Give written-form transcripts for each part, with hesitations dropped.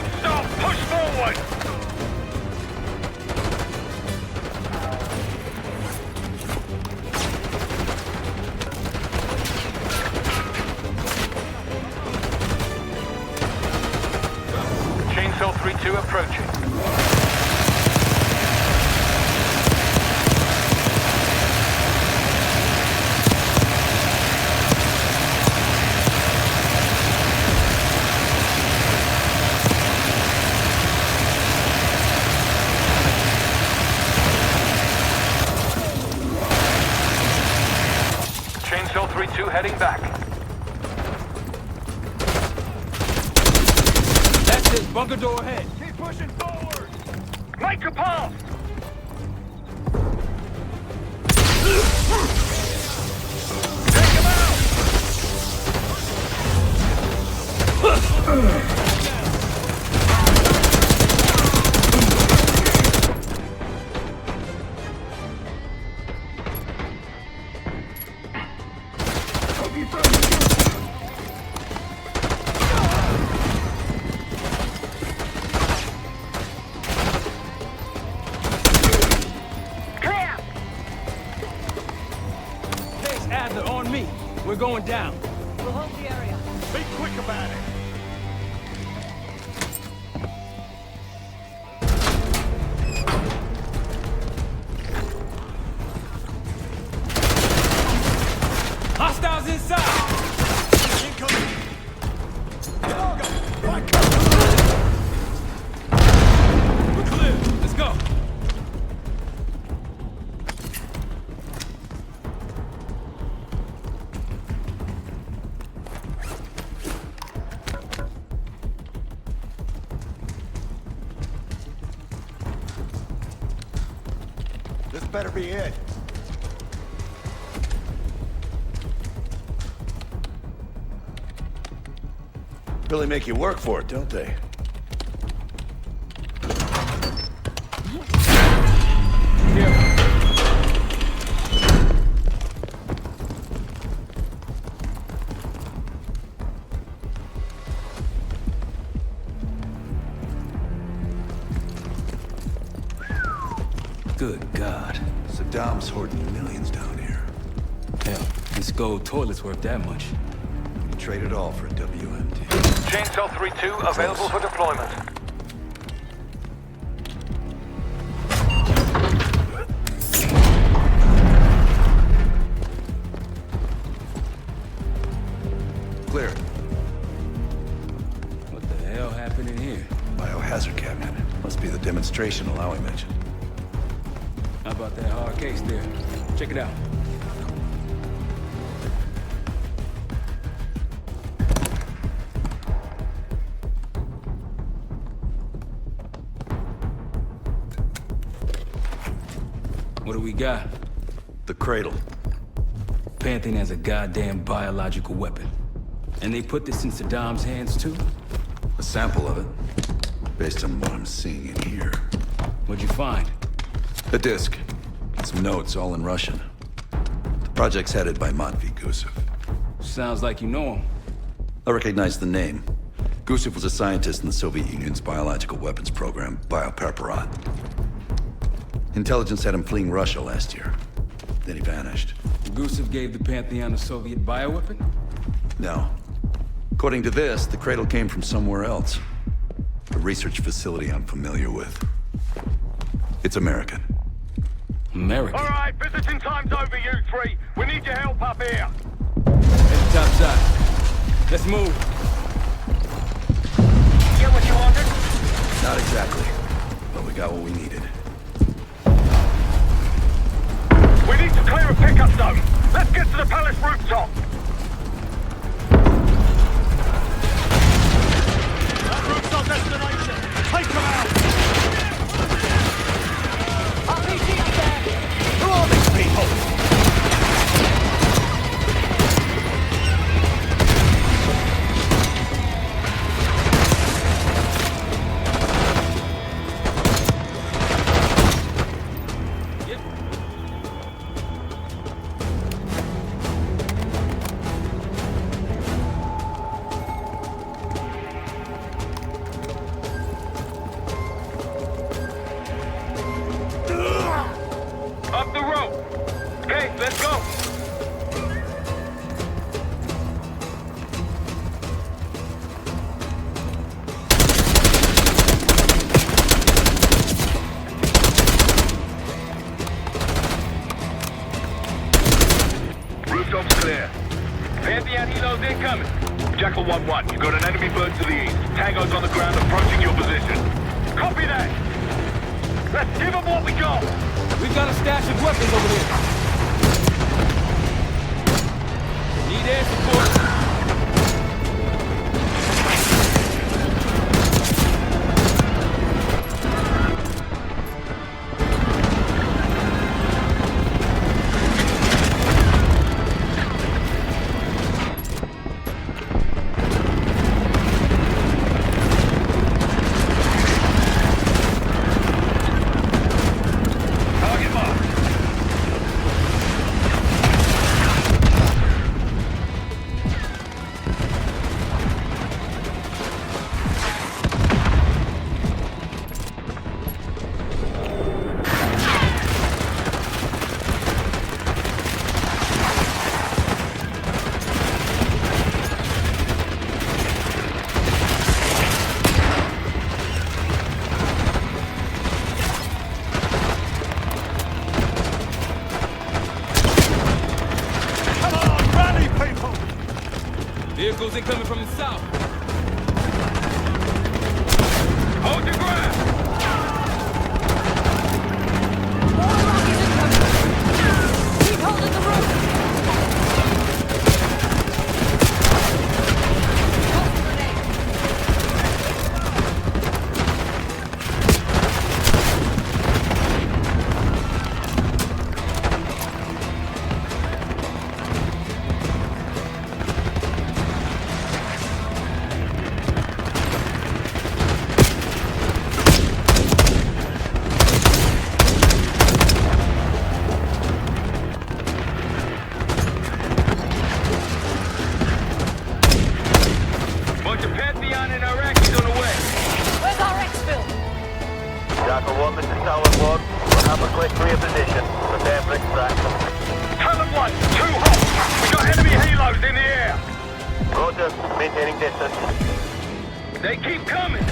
Don't stop! Push forward! Chainsaw 3-2 approaching. Chainsaw 3-2 heading back. That's it, bunker door ahead. Keep pushing forward! Make a pass! Take him out! Adler on me. We're going down. We'll hold the area. Be quick about it! Hostiles inside! Incoming! We're clear. Let's go. This better be it. Really make you work for it, don't they? Good God. Saddam's hoarding millions down here. Hell, this gold toilet's worth that much. You trade it all for a WMD. Chainsaw 3-2 available for deployment. Clear. What the hell happened in here? Biohazard cabinet. Must be the demonstration Alawi mentioned. How about that hard case there? Check it out. What do we got? The cradle. Pantheon has a goddamn biological weapon. And they put this in Saddam's hands too? A sample of it. Based on what I'm seeing in here. What'd you find? A disc. Some notes, all in Russian. The project's headed by Matvey Gusev. Sounds like you know him. I recognize the name. Gusev was a scientist in the Soviet Union's biological weapons program, Biopreparat. Intelligence had him fleeing Russia last year. Then he vanished. Gusev gave the Pantheon a Soviet bioweapon? No. According to this, the cradle came from somewhere else. A research facility I'm familiar with. It's American. American? All right, visiting time's over, you three. We need your help up here. Head top side. Let's move. Get what you wanted? Not exactly. But we got what we needed. We need to clear a pickup zone. Let's get to the palace rooftop. That roof's our destination. Take them out. RPG's there! Who are these people? Talon 1, you got an enemy bird to the east. Tango's on the ground approaching your position. Copy that! Let's give them what we got! We've got a stash of weapons over there. Need air support. Vehicles incoming from the south. Hold your ground! More rockets incoming! Keep holding the roof! Toss the grenade! Bunch of Pantheon and Iraqis on the way. Where's our exfil? Jackal 1, this is Talon 1. We'll have a quick clear position. Prepare for extraction. Talon 1, too hot! We got enemy halos in the air! Roger, maintaining distance. They keep coming!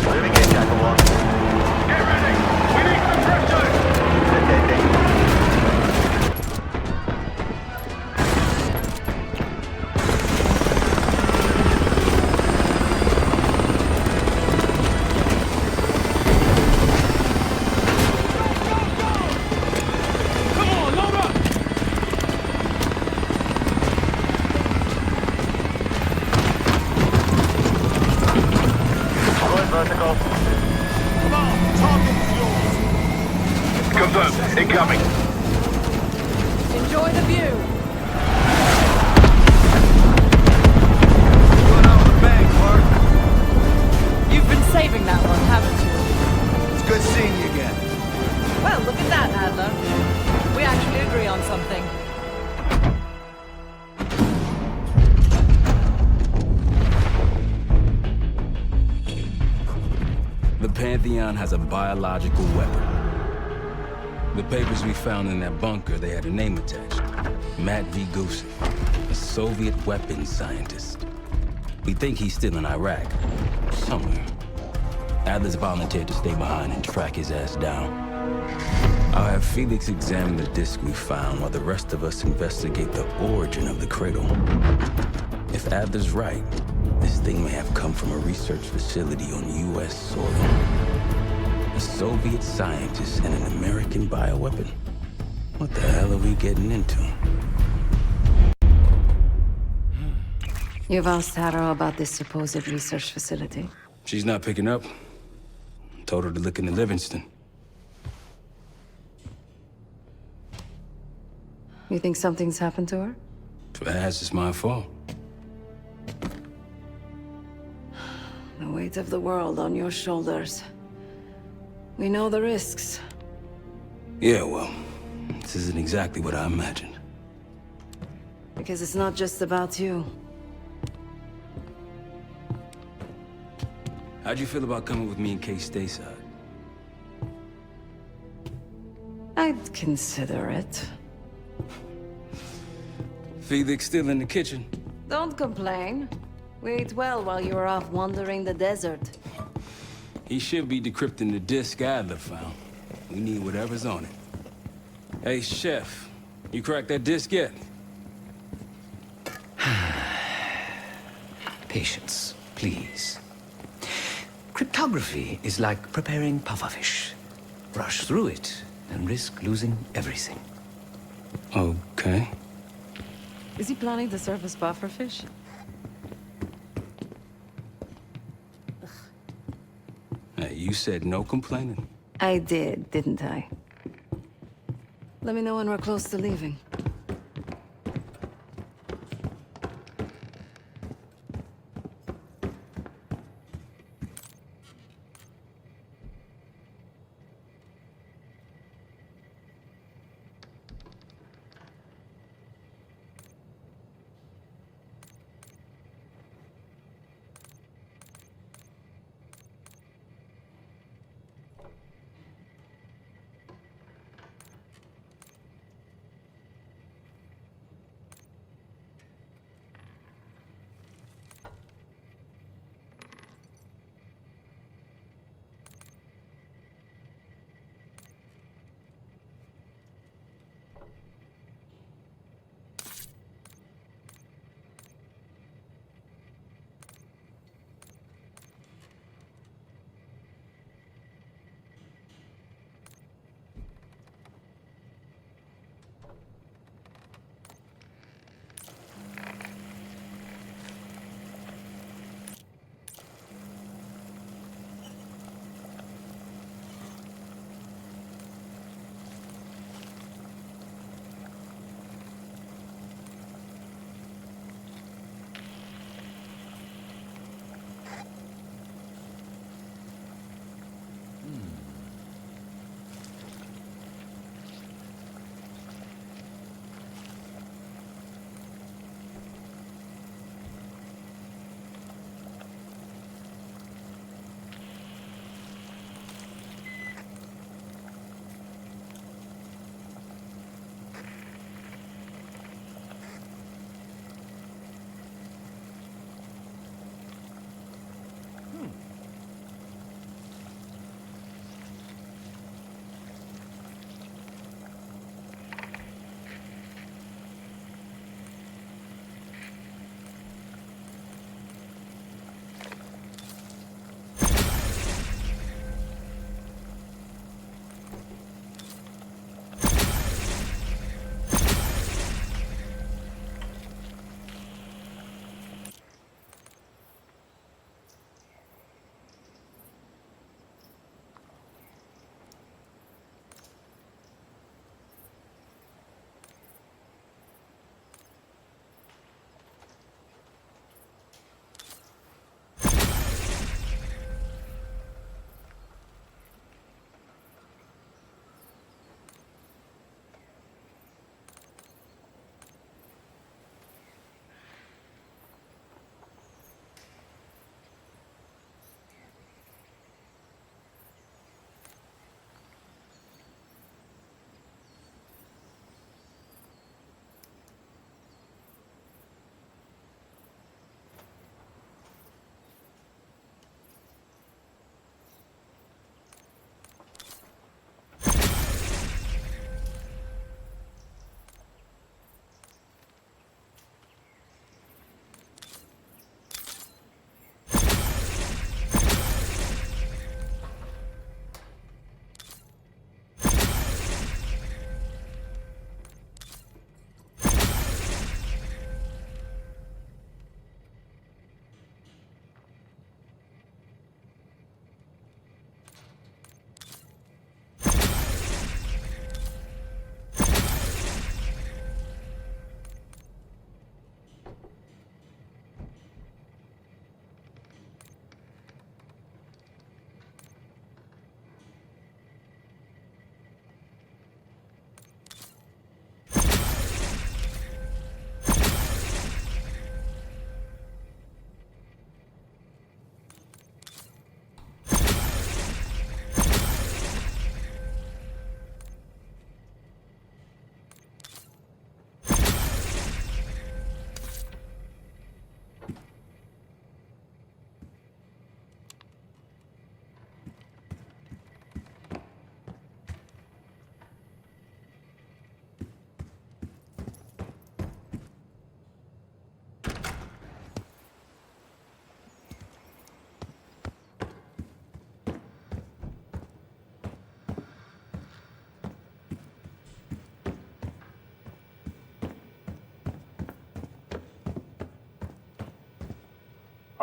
Moving in, Jackal 1. Get ready! We need some pressure! Attending. Come on, load up! Going vertical. Come on, target's yours! Confirmed, incoming. Enjoy the view! Going out with a bang, Clark. You've been saving that one, haven't you? It's good seeing you again. Well, look at that, Adler. We actually agree on something. The Pantheon has a biological weapon. The papers we found in that bunker, they had a name attached. Matt V. Gusev, a Soviet weapons scientist. We think he's still in Iraq, somewhere. Adler's volunteered to stay behind and track his ass down. I'll have Felix examine the disk we found while the rest of us investigate the origin of the cradle. If Adler's right, this thing may have come from a research facility on U.S. soil. A Soviet scientist and an American bioweapon. What the hell are we getting into? You've asked Harrow about this supposed research facility? She's not picking up. Told her to look into Livingston. You think something's happened to her? If it has, it's my fault. The weight of the world on your shoulders. We know the risks. Yeah, well, this isn't exactly what I imagined. Because it's not just about you. How'd you feel about coming with me in case stateside? I'd consider it. Felix still in the kitchen? Don't complain. We ate well while you were off wandering the desert. He should be decrypting the disk Adler found. We need whatever's on it. Hey, Chef, you cracked that disk yet? Patience, please. Cryptography is like preparing pufferfish. Rush through it and risk losing everything. Okay. Is he planning to serve us pufferfish? Hey, you said no complaining. I did, didn't I? Let me know when we're close to leaving.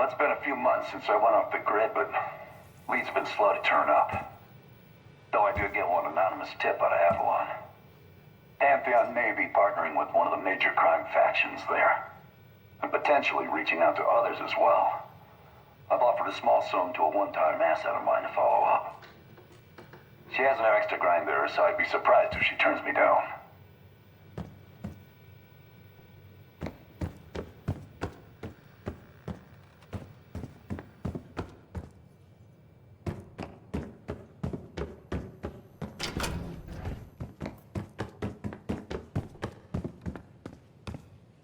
Well, it's been a few months since I went off the grid, but leads have been slow to turn up. Though I did get one anonymous tip out of Avalon. Pantheon may be partnering with one of the major crime factions there. And potentially reaching out to others as well. I've offered a small sum to a one-time asset of mine to follow up. She has an extra grind there, so I'd be surprised if she turns me down.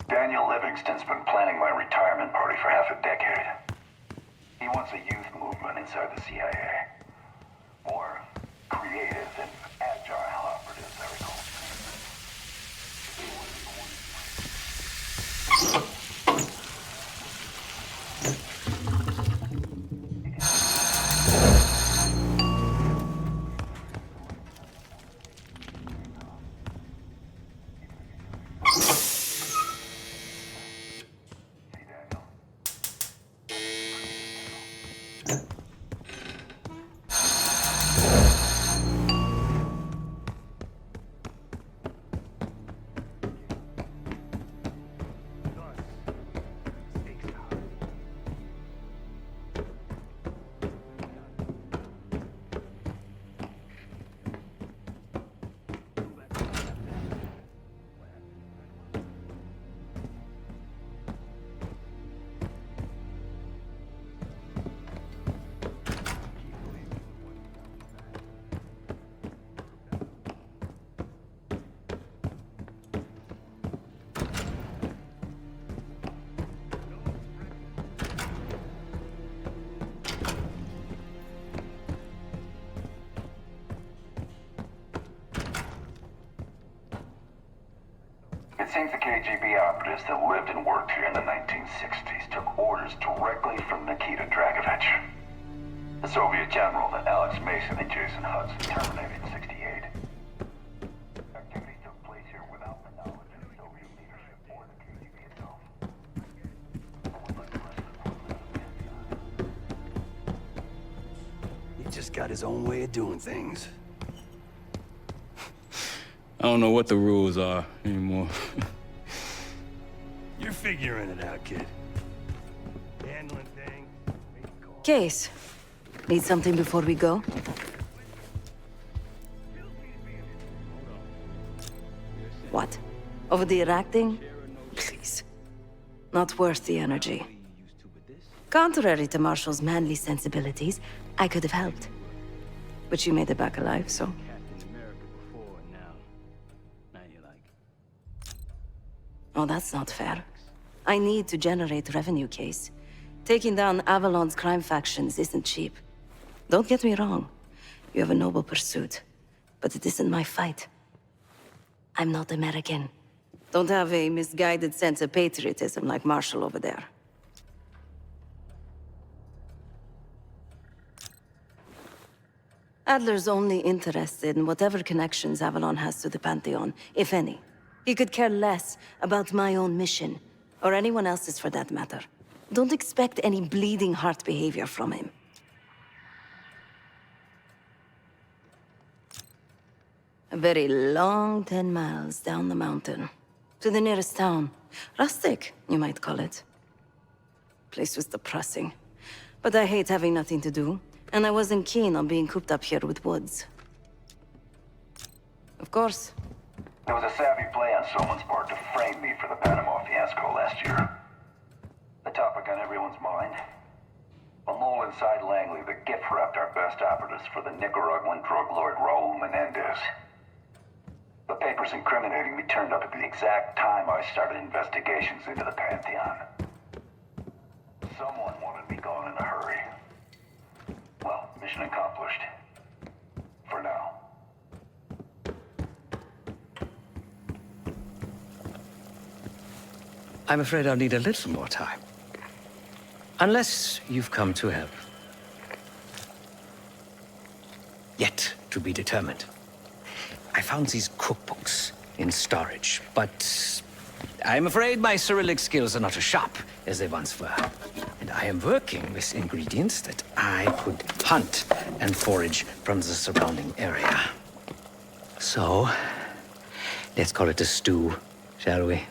Daniel Livingston's been planning my retirement party for half a decade. He wants a youth movement inside the CIA. More creative and agile operatives, I recall. It seems the KGB operatives that lived and worked here in the 1960s took orders directly from Nikita Dragovich, the Soviet general that Alex Mason and Jason Hudson terminated in '68. Activities took place here without the knowledge of the Soviet leadership or the KGB itself. He just got his own way of doing things. I don't know what the rules are anymore. You're figuring it out, kid. Handling things. Case. Need something before we go? What? Over the Iraq thing? Please. Not worth the energy. Contrary to Marshall's manly sensibilities, I could have helped. But you made it back alive, so... Oh, that's not fair. I need to generate revenue, Case. Taking down Avalon's crime factions isn't cheap. Don't get me wrong. You have a noble pursuit. But it isn't my fight. I'm not American. Don't have a misguided sense of patriotism like Marshall over there. Adler's only interested in whatever connections Avalon has to the Pantheon, if any. He could care less about my own mission, or anyone else's for that matter. Don't expect any bleeding heart behavior from him. A very long 10 miles down the mountain, to the nearest town. Rustic, you might call it. Place was depressing, but I hate having nothing to do, and I wasn't keen on being cooped up here with Woods. Of course. There was a savvy play on someone's part to frame me for the Panama fiasco last year. The topic on everyone's mind. A mole inside Langley that gift-wrapped our best operatives for the Nicaraguan drug lord Raul Menendez. The papers incriminating me turned up at the exact time I started investigations into the Pantheon. Someone wanted me gone in a hurry. Well, mission accomplished. For now. I'm afraid I'll need a little more time. Unless you've come to help. Yet to be determined. I found these cookbooks in storage, but I'm afraid my Cyrillic skills are not as sharp as they once were. And I am working with ingredients that I could hunt and forage from the surrounding area. So, let's call it a stew, shall we?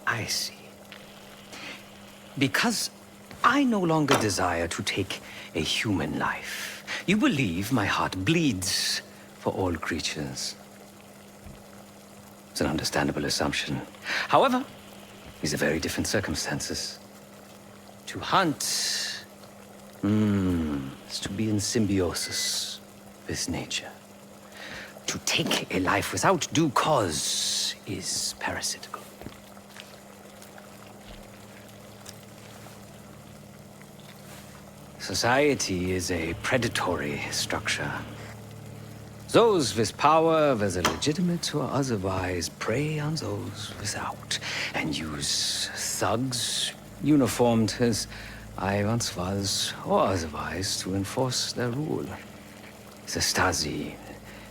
I see. Because I no longer desire to take a human life, you believe my heart bleeds for all creatures. It's an understandable assumption. However, these are very different circumstances. To hunt, is to be in symbiosis with nature. To take a life without due cause is parasitical. Society is a predatory structure. Those with power, whether legitimate or otherwise, prey on those without, and use thugs, uniformed as I once was, or otherwise, to enforce their rule. The Stasi,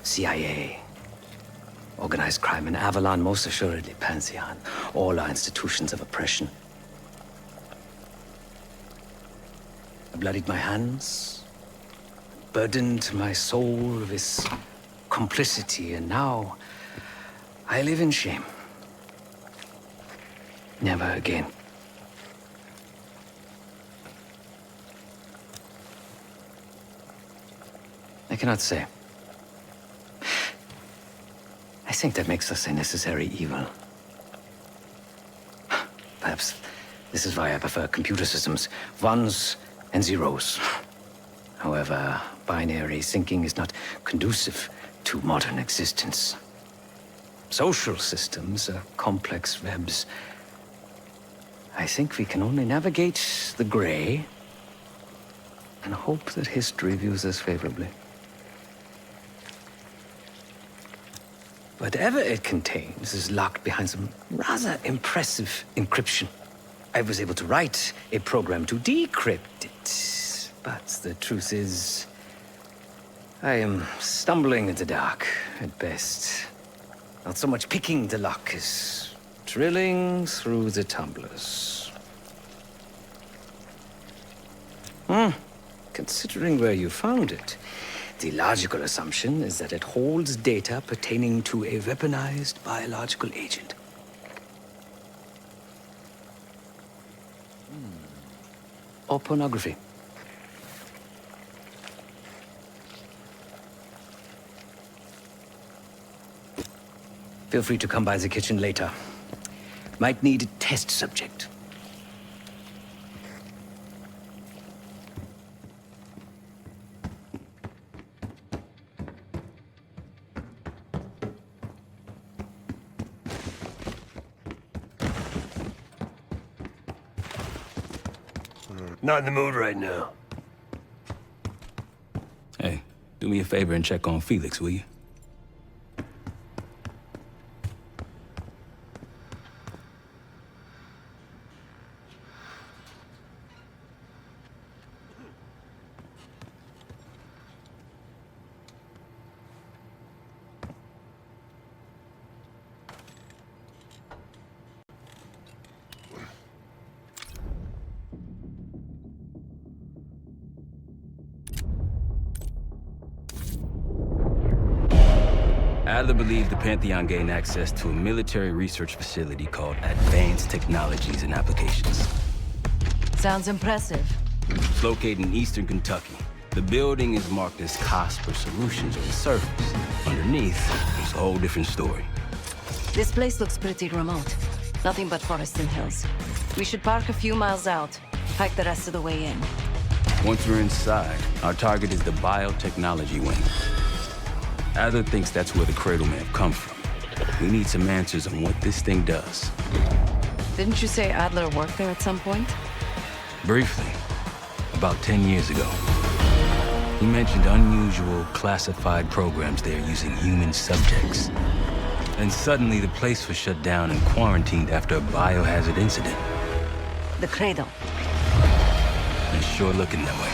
CIA, organized crime, and Avalon, most assuredly Pantheon, all are institutions of oppression. I bloodied my hands, burdened my soul with complicity, and now I live in shame. Never again. I cannot say. I think that makes us a necessary evil. Perhaps this is why I prefer computer systems. Ones and zeros. However, binary thinking is not conducive to modern existence. Social systems are complex webs. I think we can only navigate the gray and hope that history views us favorably. Whatever it contains is locked behind some rather impressive encryption. I was able to write a program to decrypt it, but the truth is, I am stumbling in the dark at best. Not so much picking the lock as drilling through the tumblers. Considering where you found it, the logical assumption is that it holds data pertaining to a weaponized biological agent. Or pornography. Feel free to come by the kitchen later. Might need a test subject. Not in the mood right now. Hey, do me a favor and check on Felix, will you? Adler believed the Pantheon gained access to a military research facility called Advanced Technologies and Applications. Sounds impressive. It's located in eastern Kentucky. The building is marked as Cosper Solutions on the surface. Underneath, it's a whole different story. This place looks pretty remote. Nothing but forests and hills. We should park a few miles out, hike the rest of the way in. Once we're inside, our target is the biotechnology wing. Adler thinks that's where the Cradle may have come from. We need some answers on what this thing does. Didn't you say Adler worked there at some point? Briefly, about 10 years ago. He mentioned unusual, classified programs there using human subjects. And suddenly the place was shut down and quarantined after a biohazard incident. The cradle. It's sure looking that way.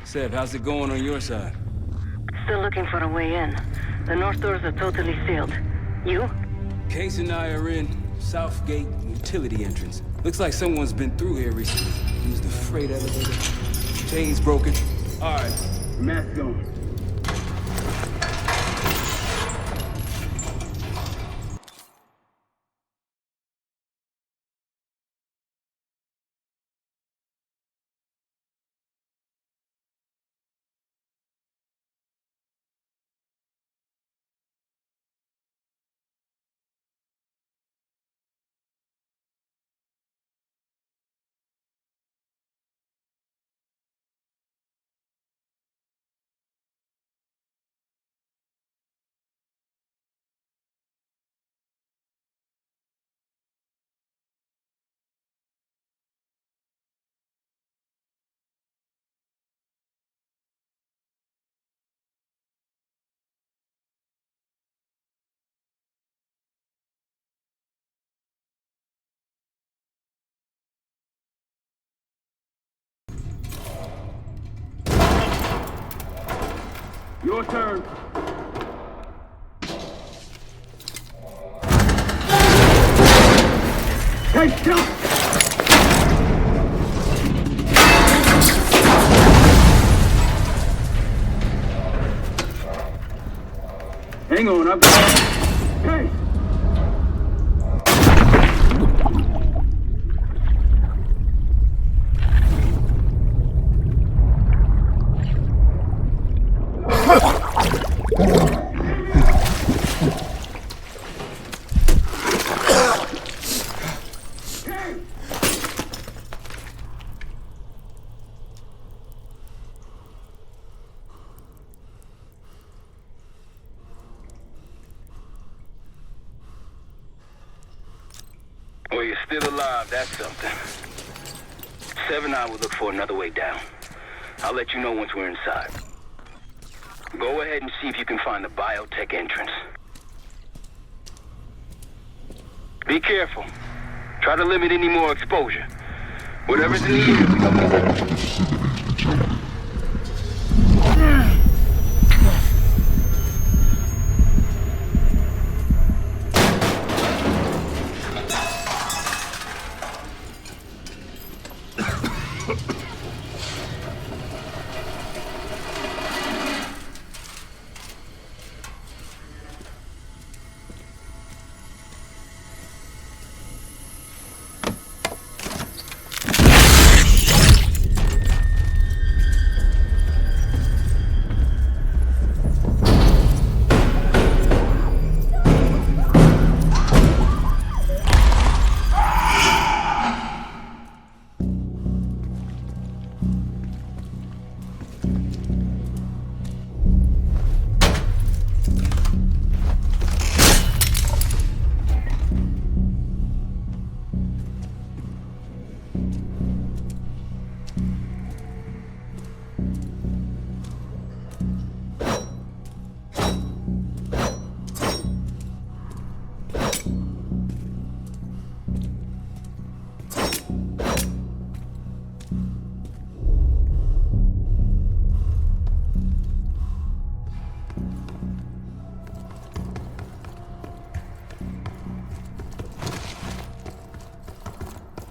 Seb, how's it going on your side? Still looking for a way in. The north doors are totally sealed. You? Case and I are in Southgate utility entrance. Looks like someone's been through here recently. Used the freight elevator. Chain's broken. All right, mask on. Your turn. Hey, jump! Hang on, I've got... Hey! Well, you're still alive, that's something. Sev and I will look for another way down. I'll let you know once we're inside. Go ahead and see if you can find the biotech entrance. Be careful. Try to limit any more exposure. Whatever's in the air, we don't know.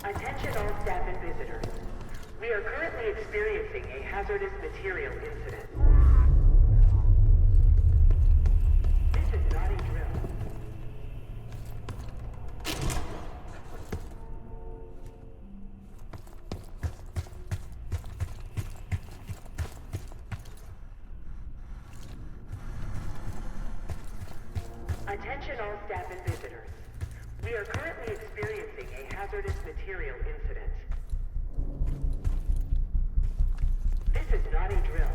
Attention all staff and visitors. We are currently experiencing a hazardous material incident. This is not a drill. Attention all staff and visitors. We are currently experiencing a hazardous material incident. This is not a drill.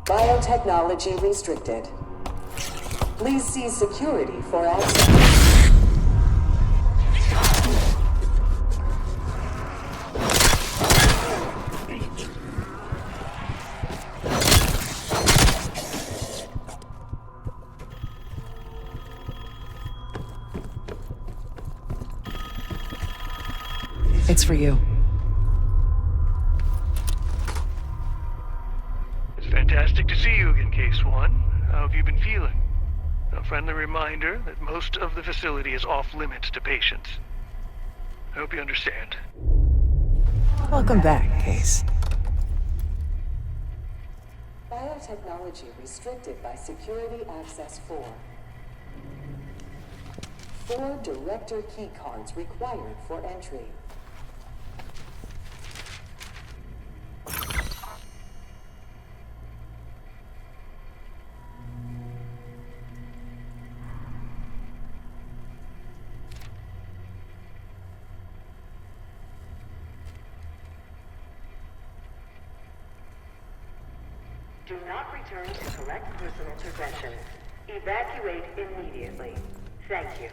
Biotechnology restricted. Please see security for access. It's for you. It's fantastic to see you again, Case One. How have you been feeling? A friendly reminder that most of the facility is off limits to patients. I hope you understand. Welcome back, Case. Biotechnology restricted by Security Access 4. 4 director keycards required for entry. Do not return to collect personal possessions. Evacuate immediately. Thank you.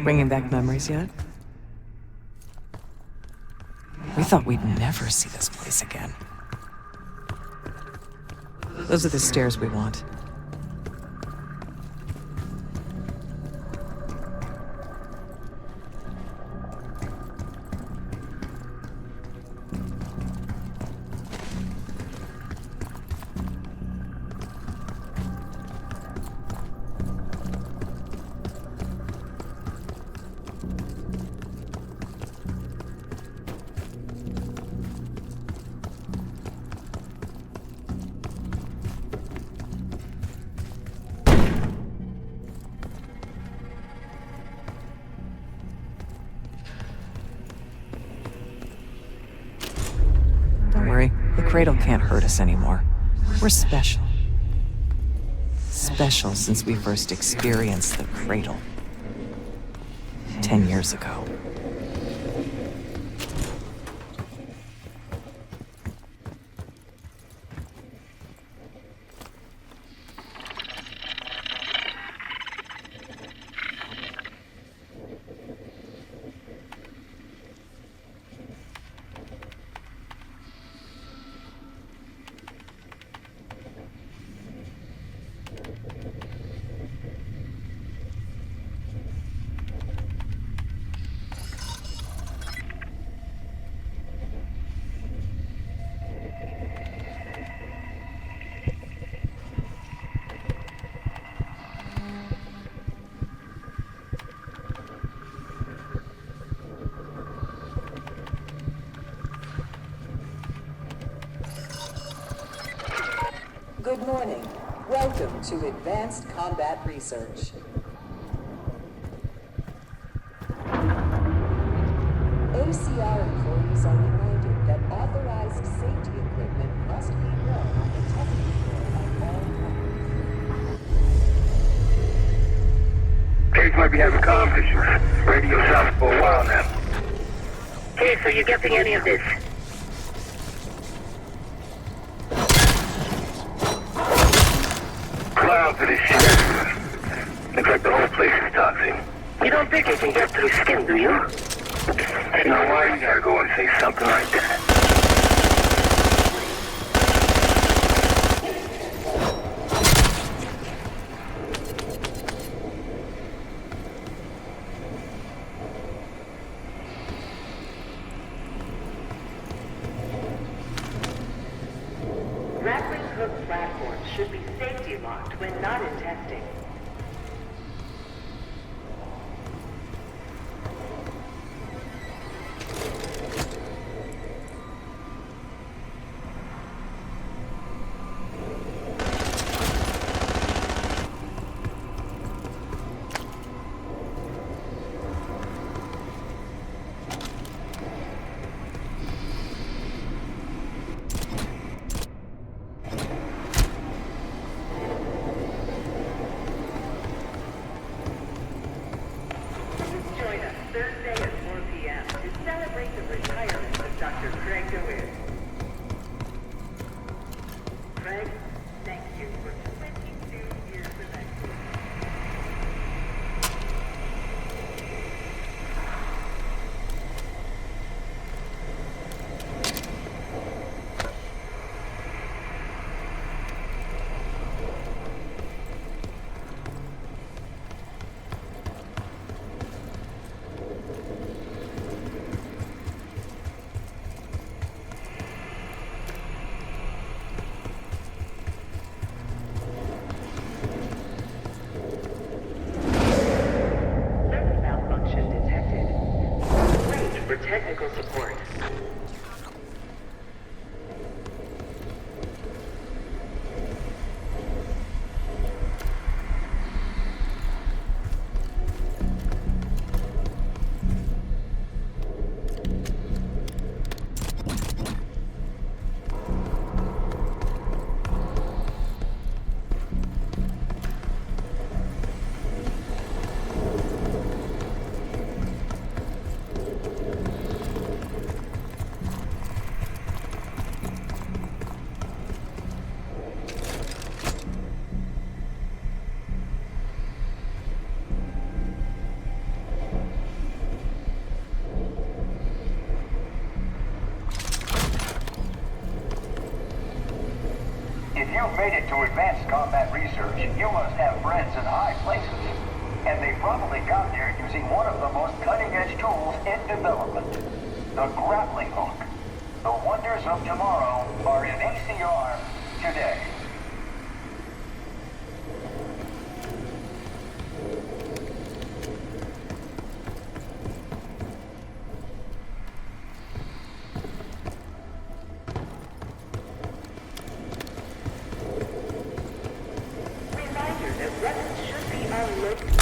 Bringing back memories yet? We thought we'd never see this place again. Those are the stairs we want. Don't worry, the Cradle can't hurt us anymore. We're special. Special since we first experienced the Cradle. 10 years ago. Good morning. Welcome to Advanced Combat Research. ACR employees are reminded that authorized safety equipment must be worn on the testing floor at all times. Case might be having comm issues. Radio south for a while now. Case, are you getting any of this? Clouds of this shit everywhere. Looks like the whole place is toxic. You don't think it can get through skin, do you? Now why you gotta go and say something like that? Grappling hook platforms should be safety locked when not in testing. you've made it to advanced combat research, you must have friends in high places. And they probably got there using one of the most cutting-edge tools in development. The grappling hook. The wonders of tomorrow are in ACR today. Reminder that weapons should be unloaded.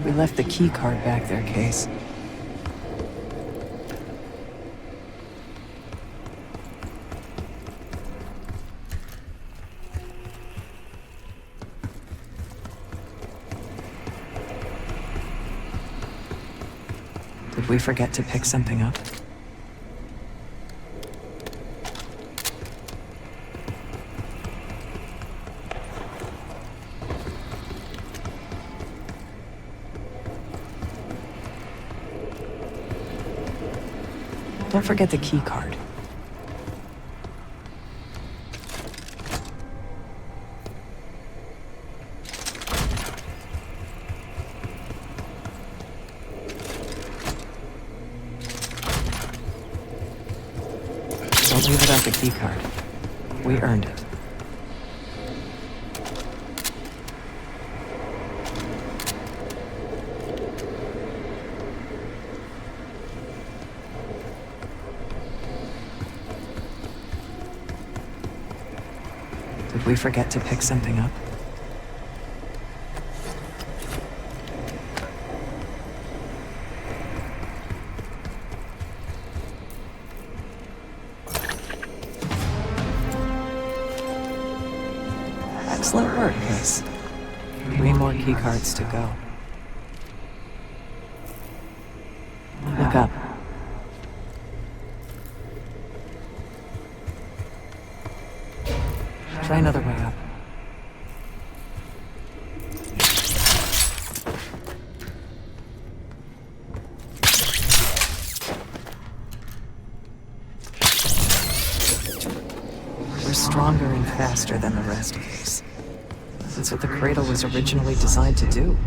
We left the key card back there, Case. Did we forget to pick something up? Don't forget the key card. Don't leave without the key card. We earned it. we forget to pick something up? Excellent work, Case. 3 more keycards to go. Look up. Try another way up. We're stronger and faster than the rest, Case. That's what the Cradle was originally designed to do.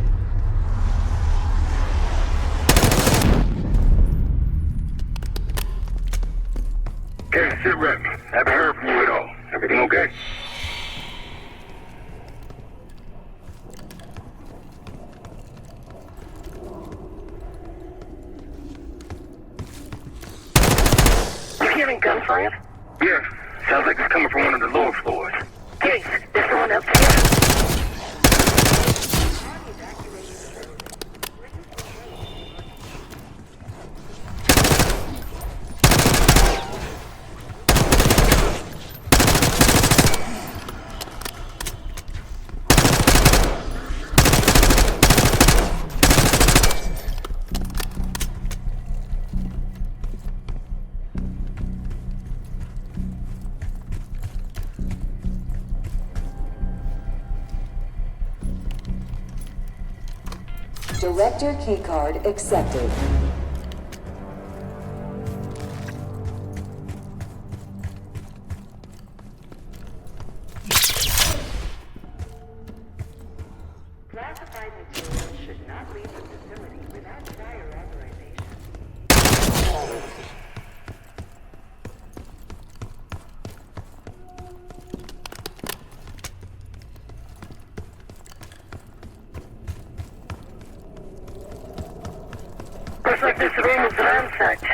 Okay, sit rep. Haven't heard from you at all. Everything okay? You hearing gunfire? Yeah. Sounds like it's coming from one of the lower floors. Case, there's someone else here. Director keycard accepted. Classified materials should not leave the facility without prior authorization. Looks like this room is ransacked.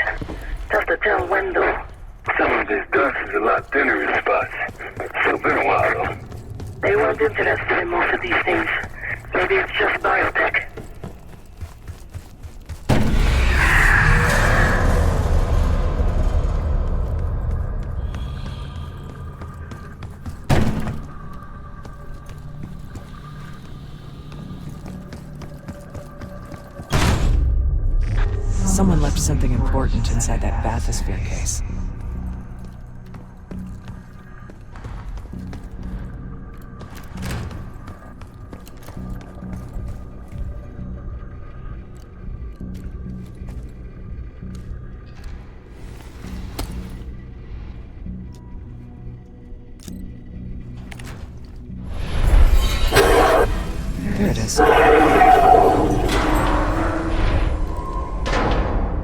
Tough to tell when though. Some of this dust is a lot thinner in spots. Still been a while though. They weren't interested in most of these things. Maybe it's just biotech. Someone left something important inside that bathysphere case. There it is.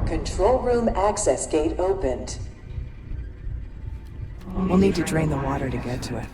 Control room access gate opened. We'll need to drain the water to get to it.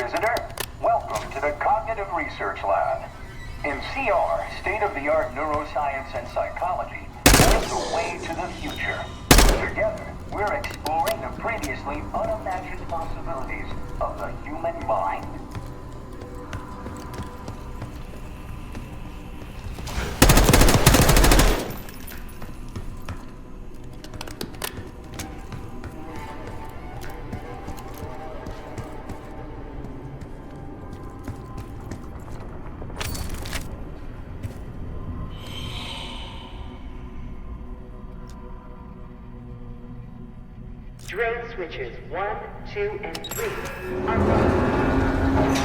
visitor. Welcome to the Cognitive Research Lab. In CR, state-of-the-art neuroscience and psychology is the way to the future. Together, we're exploring the previously unimagined possibilities of the human mind. Drain switches 1, 2, and 3 unlocked.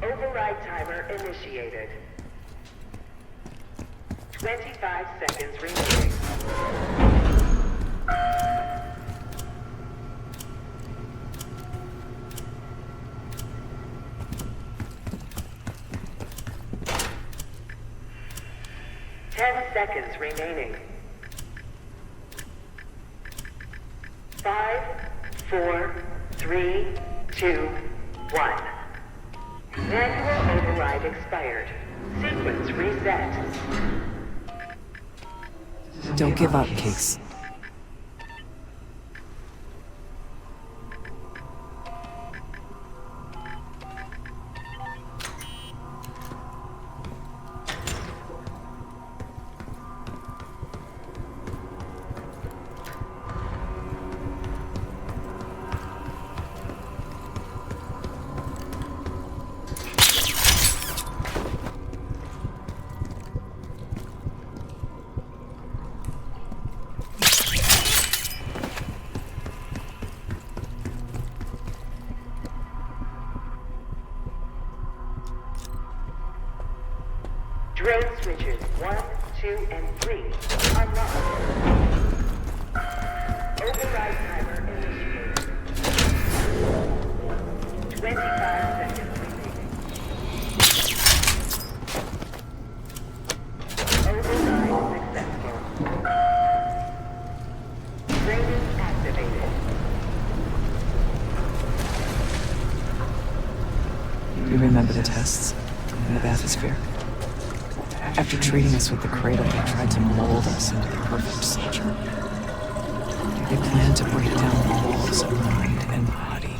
Override timer initiated. 25 seconds remaining. Seconds remaining. 5, 4, 3, 2, 1. Manual override expired. Sequence reset. Don't give up, Case. Drain switches 1, 2, and 3 unlocked. Override timer initiated. 25 seconds remaining. Override successful. Draining activated. You remember the tests in the bathysphere? After treating us with the cradle, they tried to mold us into the perfect soldier. They planned to break down the walls of mind and body.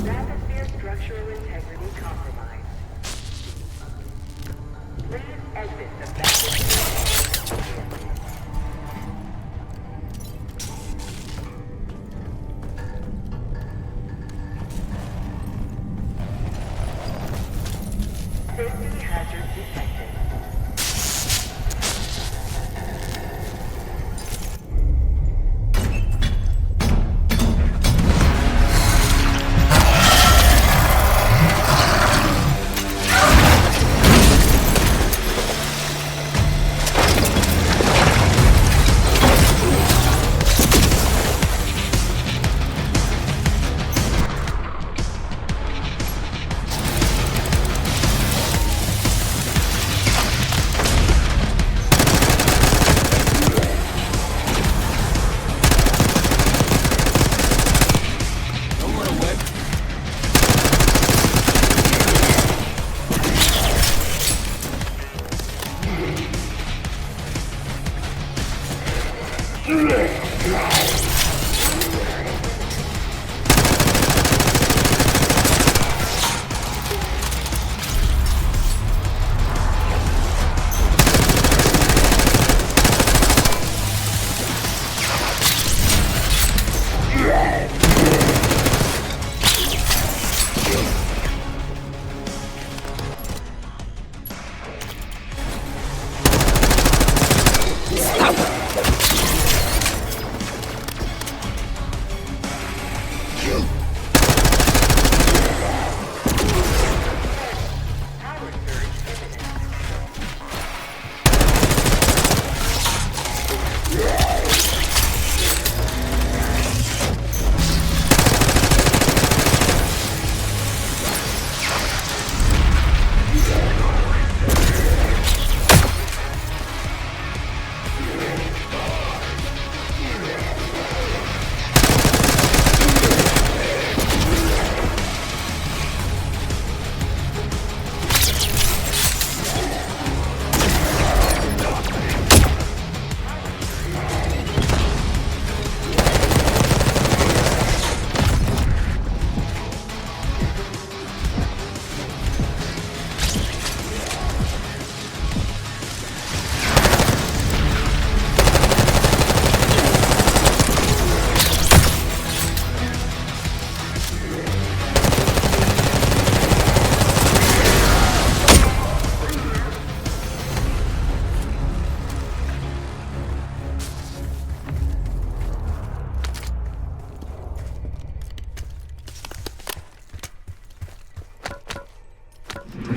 Bathysphere structural integrity compromised. Please exit the bathysphere. Safety hazard detected.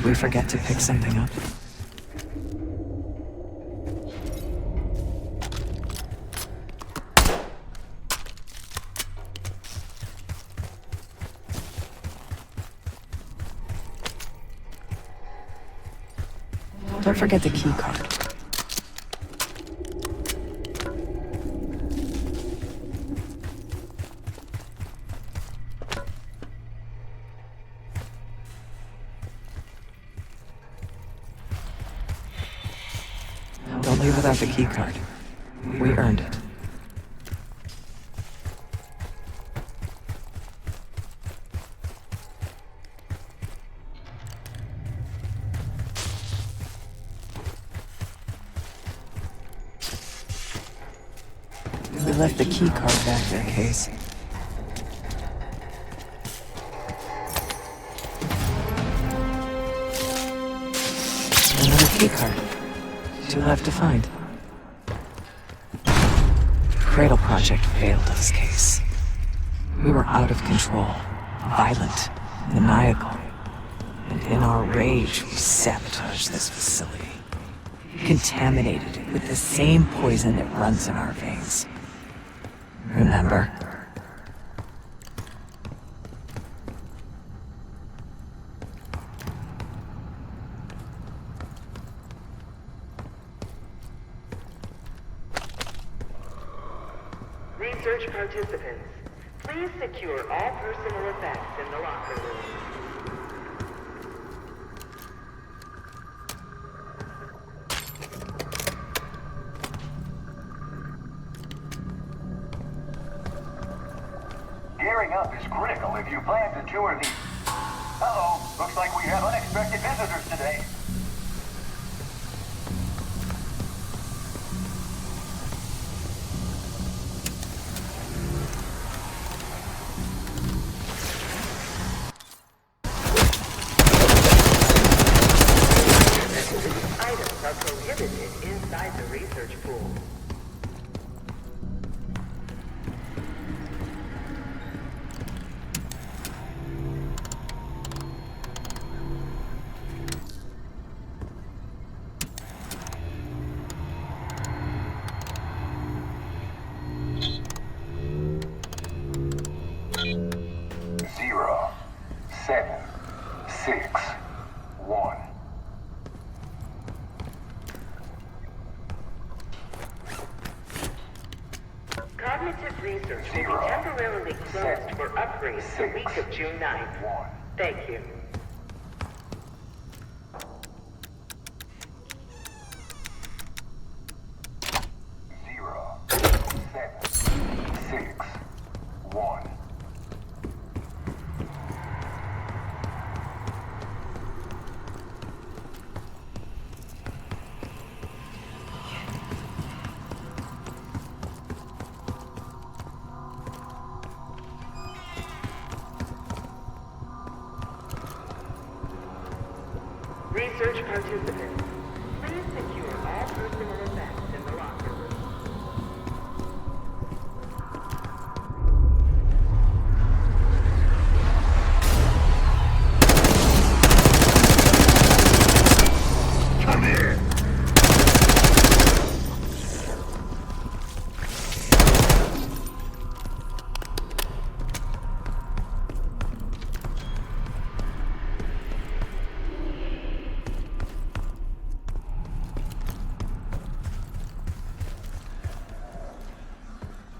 we forget to pick something up? Don't forget the key card. Don't leave without the key card. We earned it. We left the key card back there, Case. Another key card. 2 left to find. Cradle Project failed us, Case. We were out of control, violent, maniacal. And in our rage, we sabotaged this facility. Contaminated it with the same poison that runs in our veins. Remember? Research participants, please secure all personal effects in the locker room. Gearing up is critical if you plan to tour the... Uh-oh, looks like we have unexpected visitors today. Items are prohibited inside the research pool. Zero, 7, 6, 1. Cognitive research will be temporarily closed for upgrades the week of June 9th. Thank you. Zero, 7, 6, 1. Research participants, please secure all personal effects in the locker room. Come here!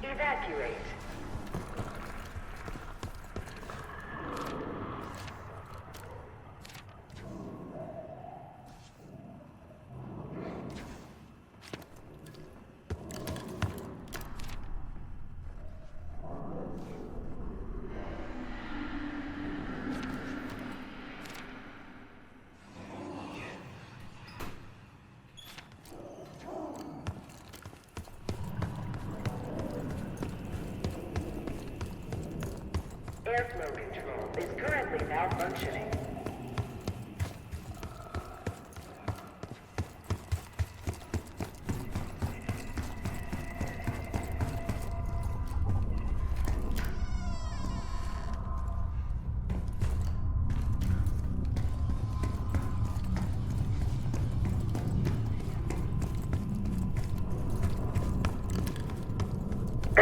Evacuate. Airflow control is currently malfunctioning.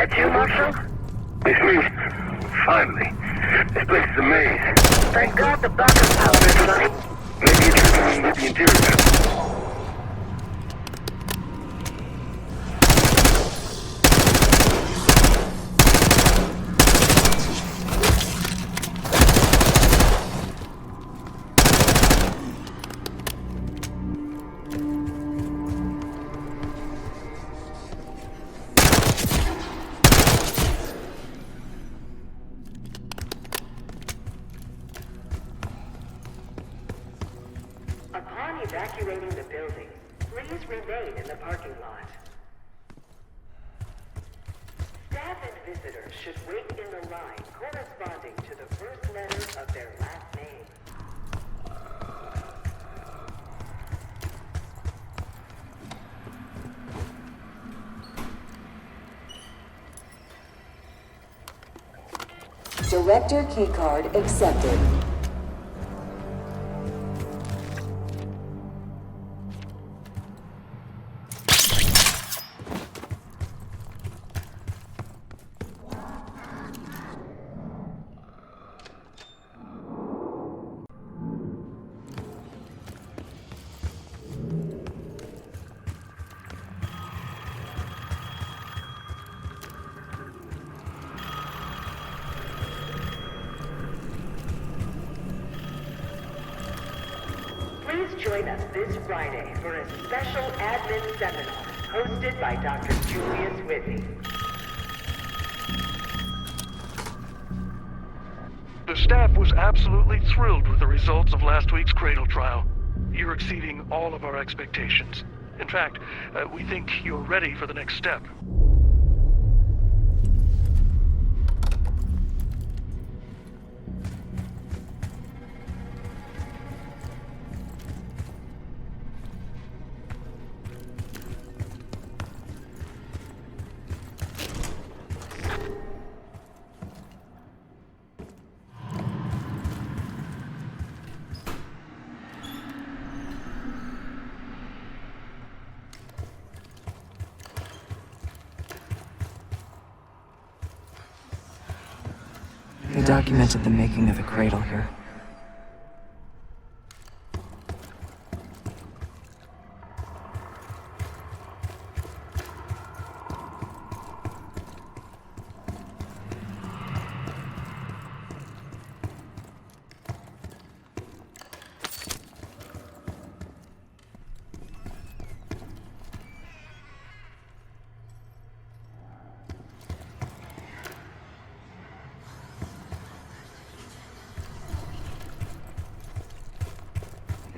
that you, Marshal? It's me. Finally. This place is a maze. Thank God the backup power is running. Maybe you're tripping with the interior. Upon evacuating the building, please remain in the parking lot. Staff and visitors should wait in the line corresponding to the first letter of their last name. Director keycard accepted. Please join us this Friday for a special admin seminar hosted by Dr. Julius Whitney. The staff was absolutely thrilled with the results of last week's Cradle trial. You're exceeding all of our expectations. In fact, we think you're ready for the next step. They documented the making of the cradle here.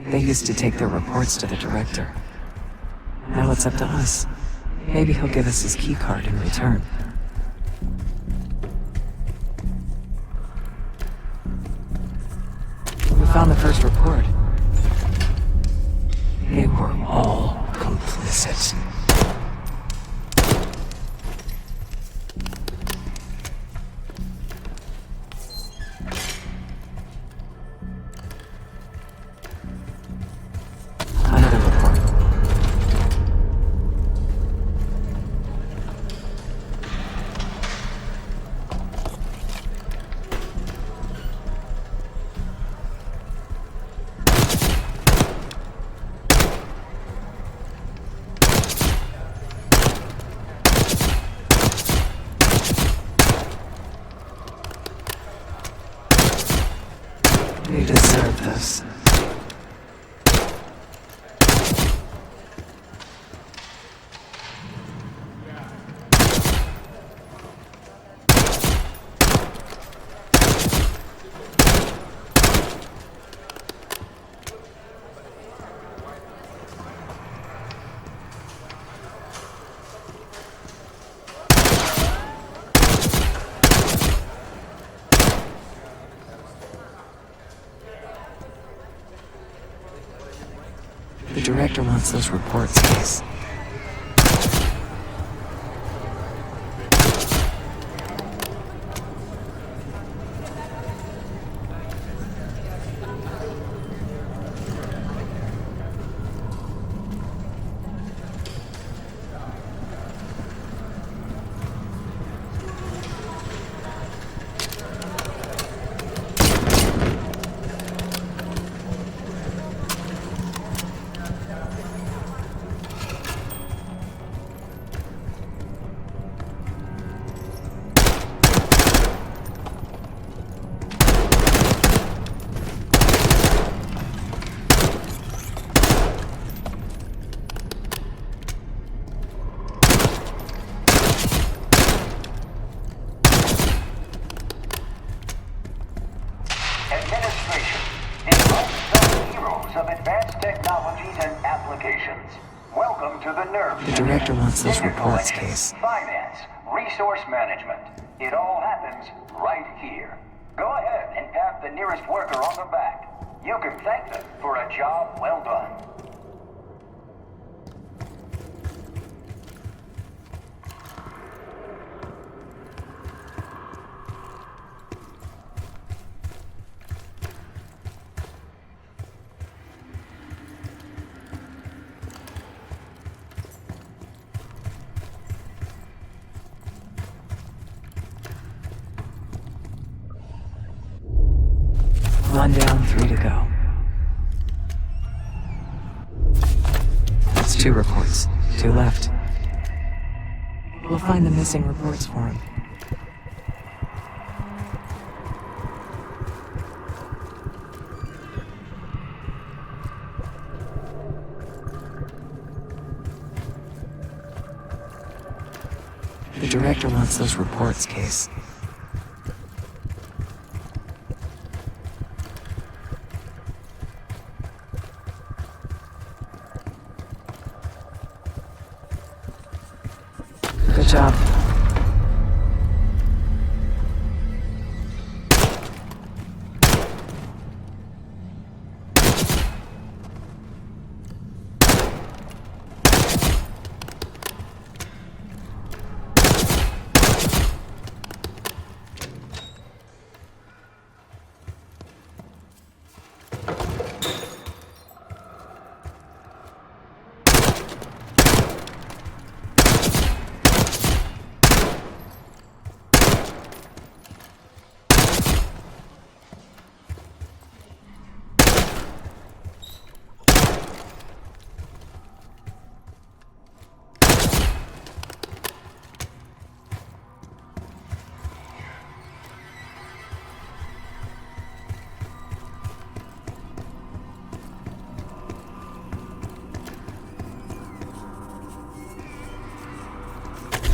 They used to take their reports to the director. Now it's up to us. Maybe he'll give us his keycard in return. We found the first report. They were all complicit. You deserve this. The director wants those reports, Case. of advanced technologies and applications. Welcome to the nerve. The director wants those Data reports, collection, Case. Finance, resource management. It all happens right here. Go ahead and tap the nearest worker on the back. You can thank them for a job well done. One down, 3 to go. That's 2 reports. 2 left. We'll find the missing reports for him. The director wants those reports, Case. Good job.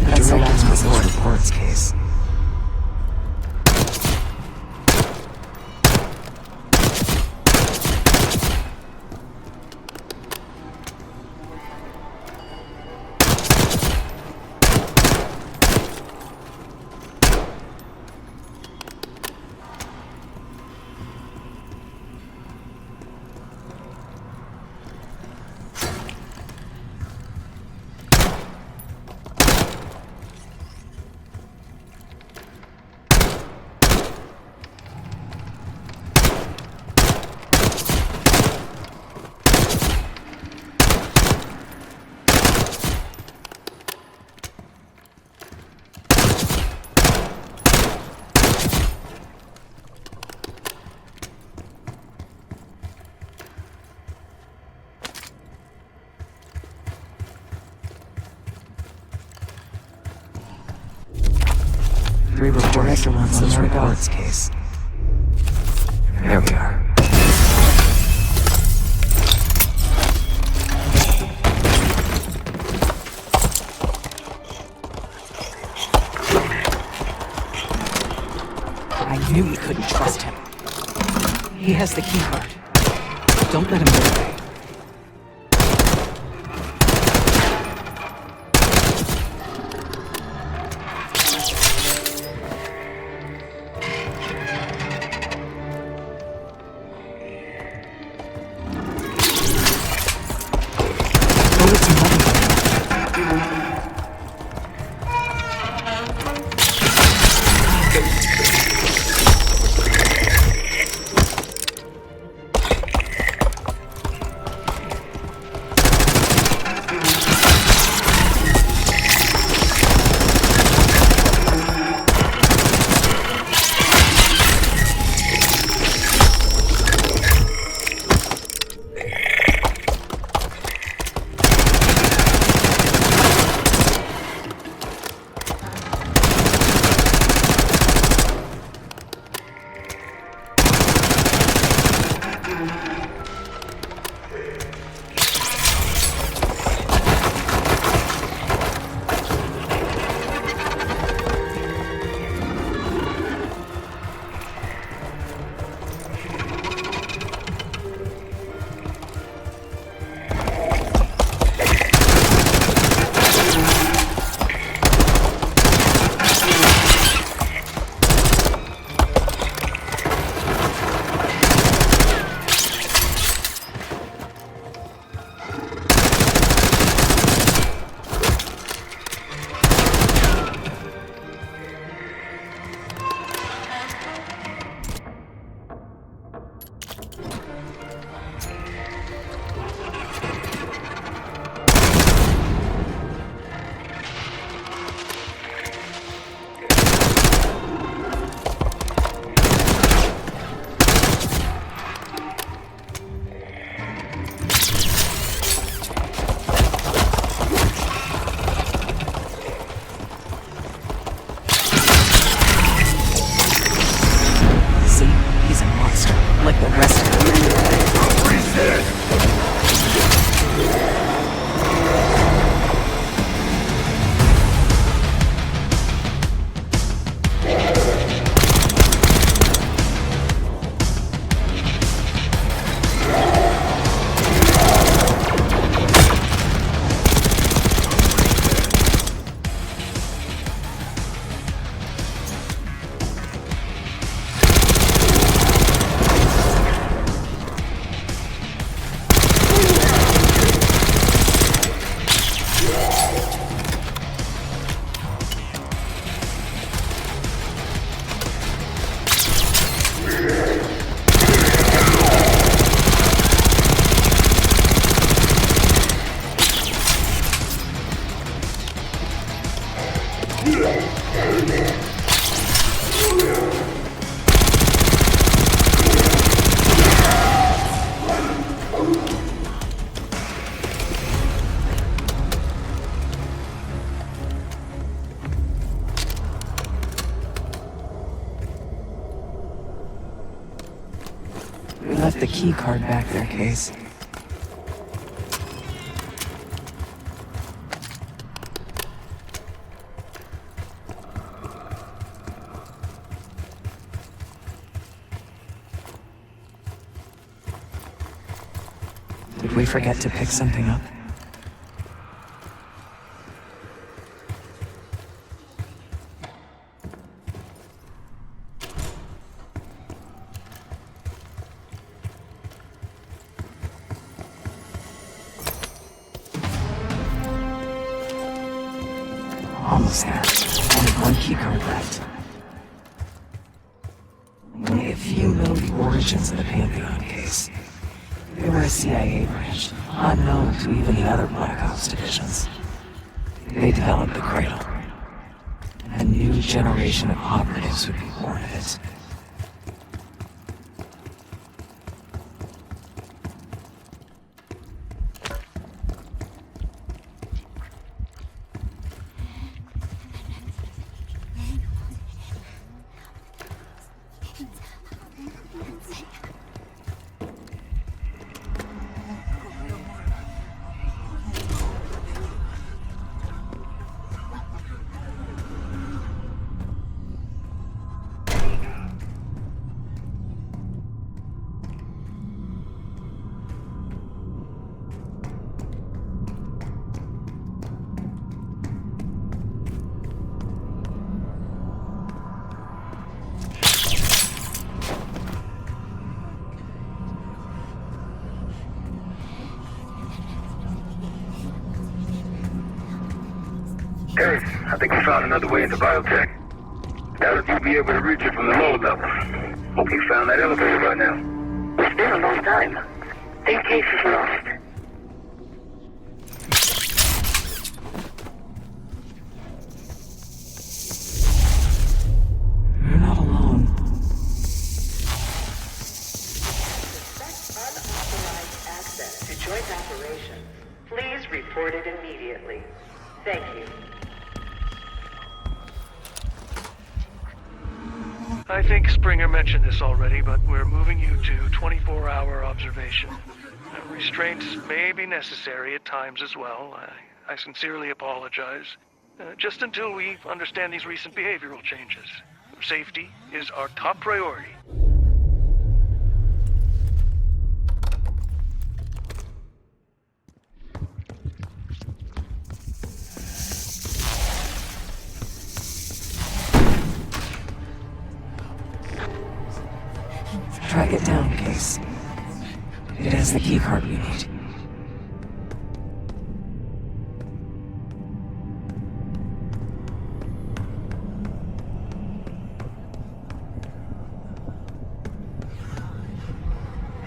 That's the last reports, Case. Director wants those reports, Case. There we are. I knew we couldn't trust him. He has the key card. Don't let him get away. key card back there, Case. Did we forget to pick something up? Almost there. Only one keycard left. Only a few know the origins of the Pantheon case. They were a CIA branch, unknown to even the other Black Ops divisions. They developed the Cradle. A new generation of operatives would be born of it. Hey, I think we found another way into biotech. Doubt you'll be able to reach it from the low level. Hope you found that elevator by now. It's been a long time. Think Case is lost. You're not alone. Suspect unauthorized access to joint operations. Please report it immediately. Thank you. I think Springer mentioned this already, but we're moving you to 24-hour observation. Restraints may be necessary at times as well. I sincerely apologize. Just until we understand these recent behavioral changes. Safety is our top priority. Track it down, Case. It has the keycard we need.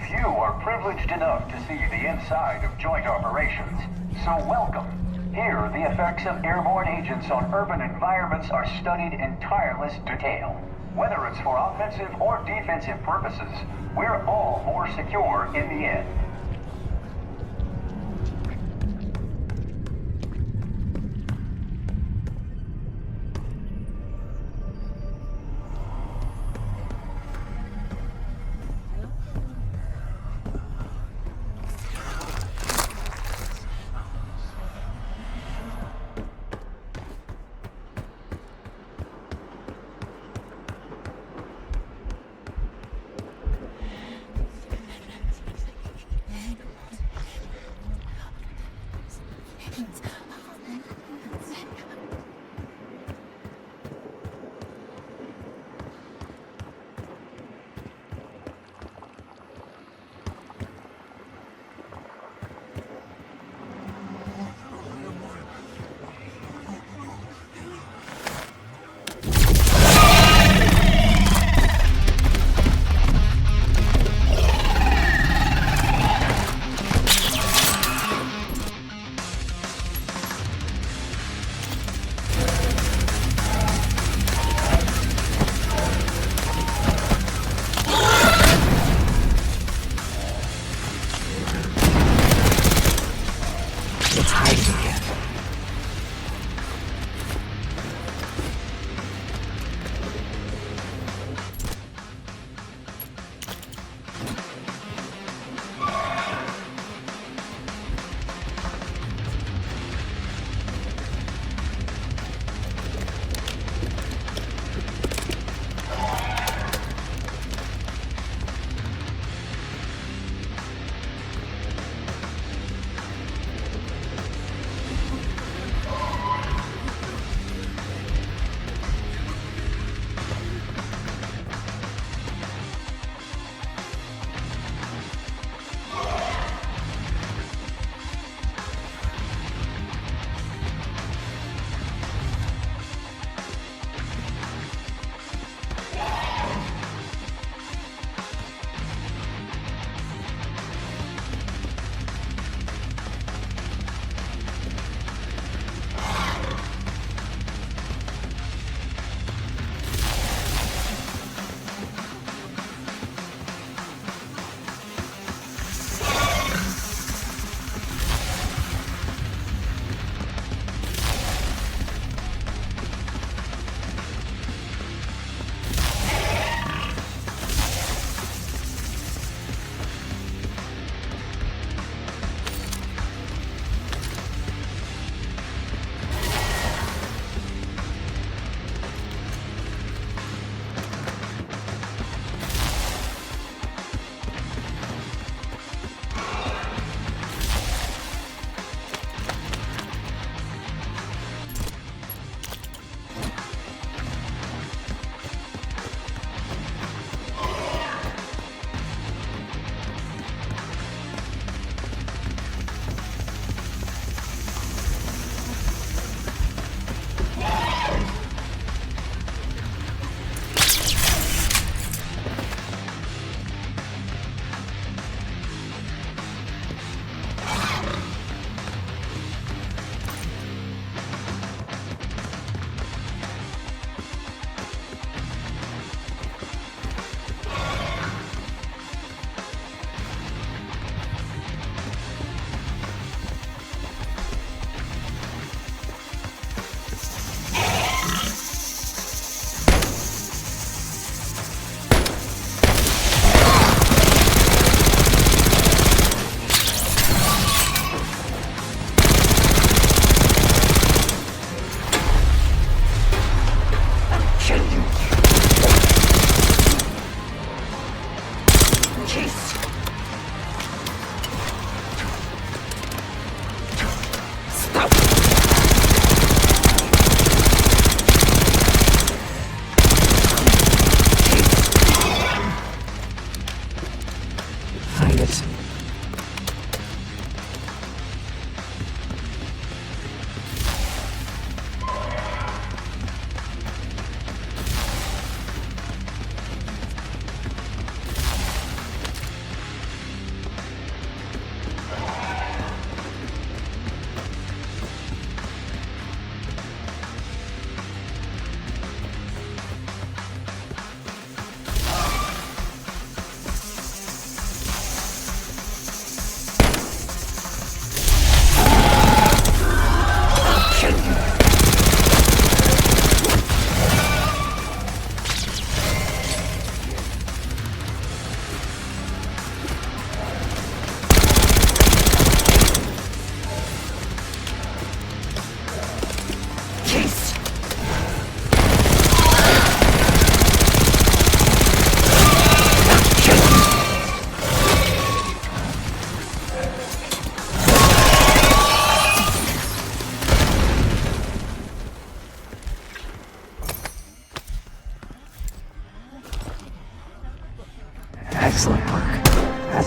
Few are privileged enough to see the inside of joint operations, so welcome. Here, the effects of airborne agents on urban environments are studied in tireless detail. Whether it's for offensive or defensive purposes, we're all more secure in the end.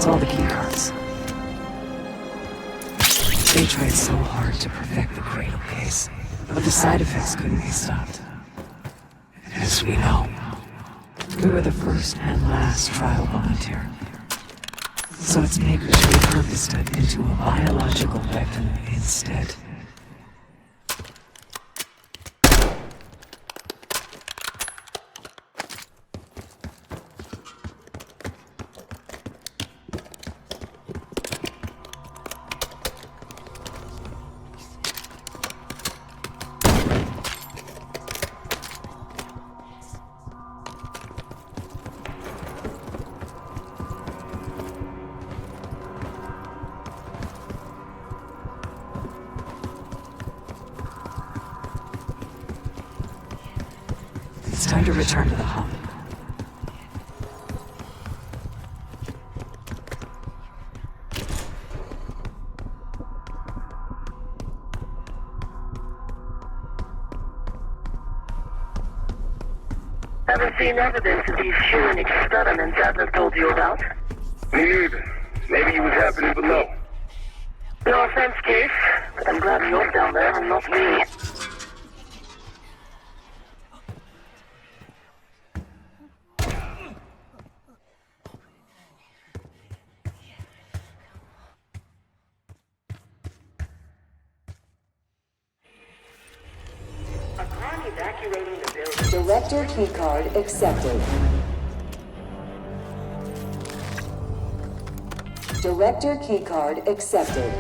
That's all the keycards. They tried so hard to perfect the Cradle case, but the side effects couldn't be stopped. As we know, we were the first and last trial volunteer. So its makers repurposed it into a biological weapon instead. It's time to return to the hub. Haven't seen evidence of these human experiments Adler told you about. Me neither. Maybe he was happening below. No offense, Case, but I'm glad you're down there and not me. Upon evacuating the building, Director keycard accepted. Director keycard accepted.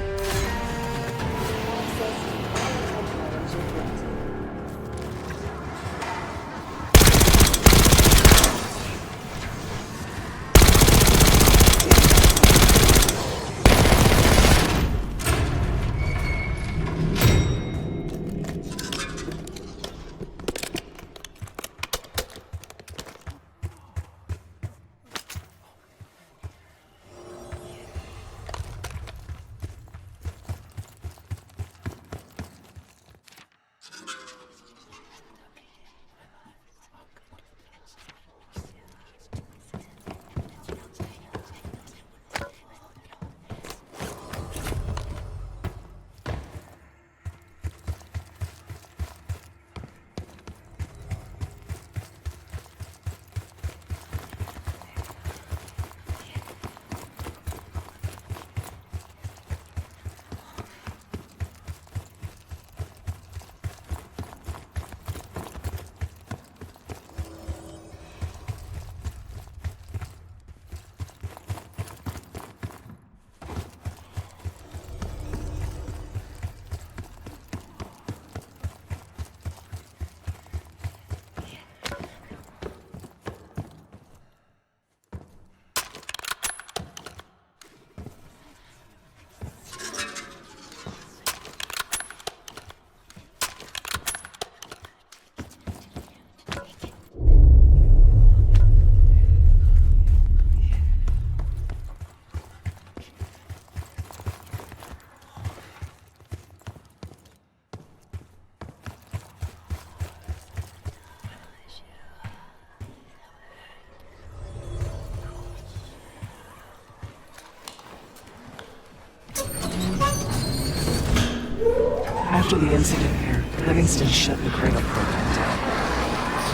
After the incident here, Livingston shut the Cradle program down.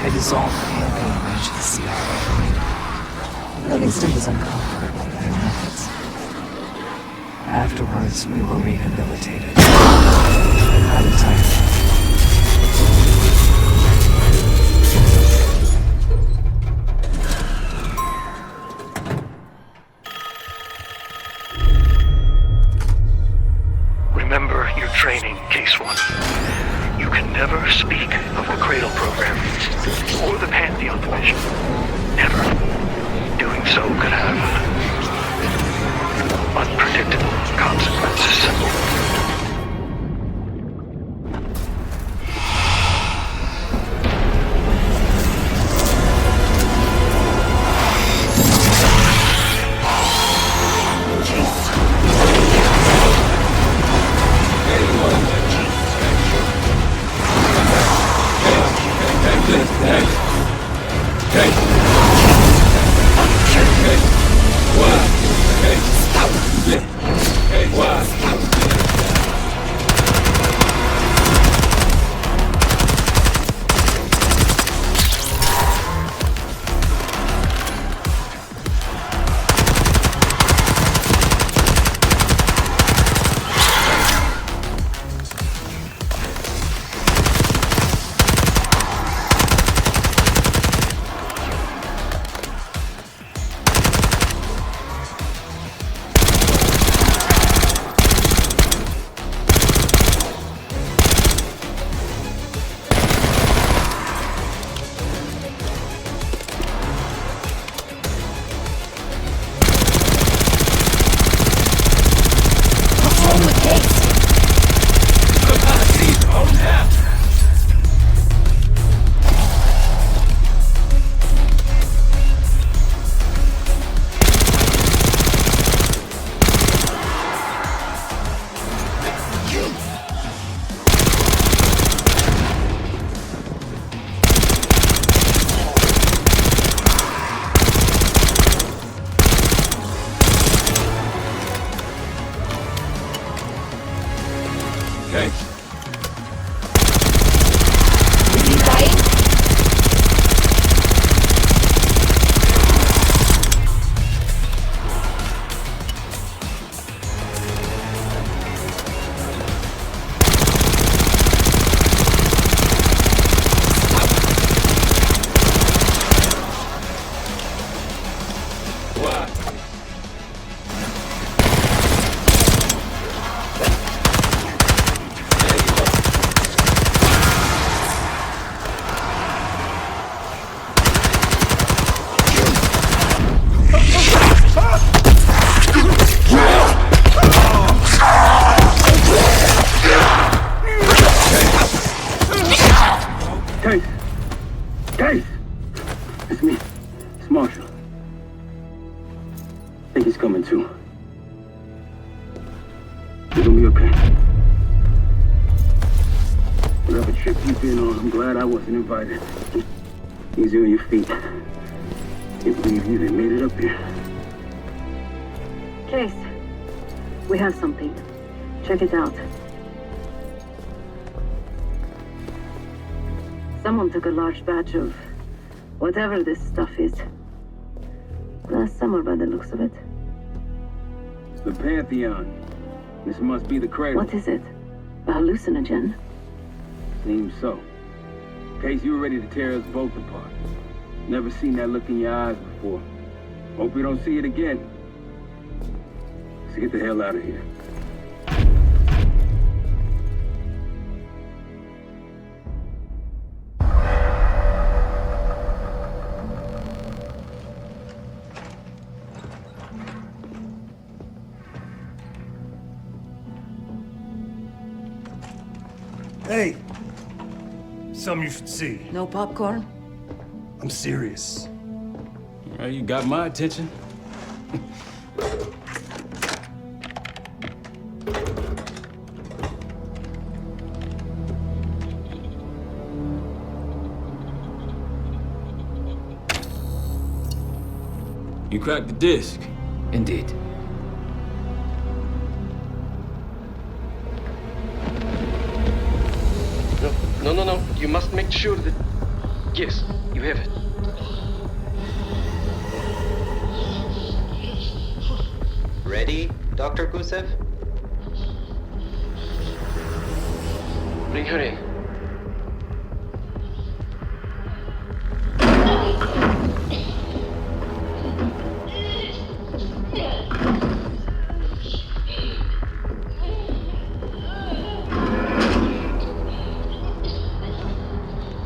I dissolved the campaign and reached the CRA. Livingston was uncomfortable with their methods. Afterwards, we were rehabilitated. Out of time. Remember your training, Case 1. You can never speak of the Cradle program or the Pantheon division. Never. Doing so could have unpredictable consequences. What? Okay. Is he dying? Case! It's me. It's Marshall. I think he's coming too. You're gonna be okay. Whatever trip you've been on, I'm glad I wasn't invited. Easy on your feet. Can't believe you even made it up here. Case, we have something. Check it out. Someone took a large batch of whatever this stuff is. Somewhere by the looks of it. The Pantheon. This must be the cradle. What is it? A hallucinogen? Seems so. Case, you were ready to tear us both apart. Never seen that look in your eyes before. Hope we don't see it again. Let's get the hell out of here. Hey! Something you should see. No popcorn? I'm serious. Well, you got my attention. You cracked the disc. Indeed. No. You must make sure that... Yes, you have it. Ready, Dr. Gusev? Bring her in.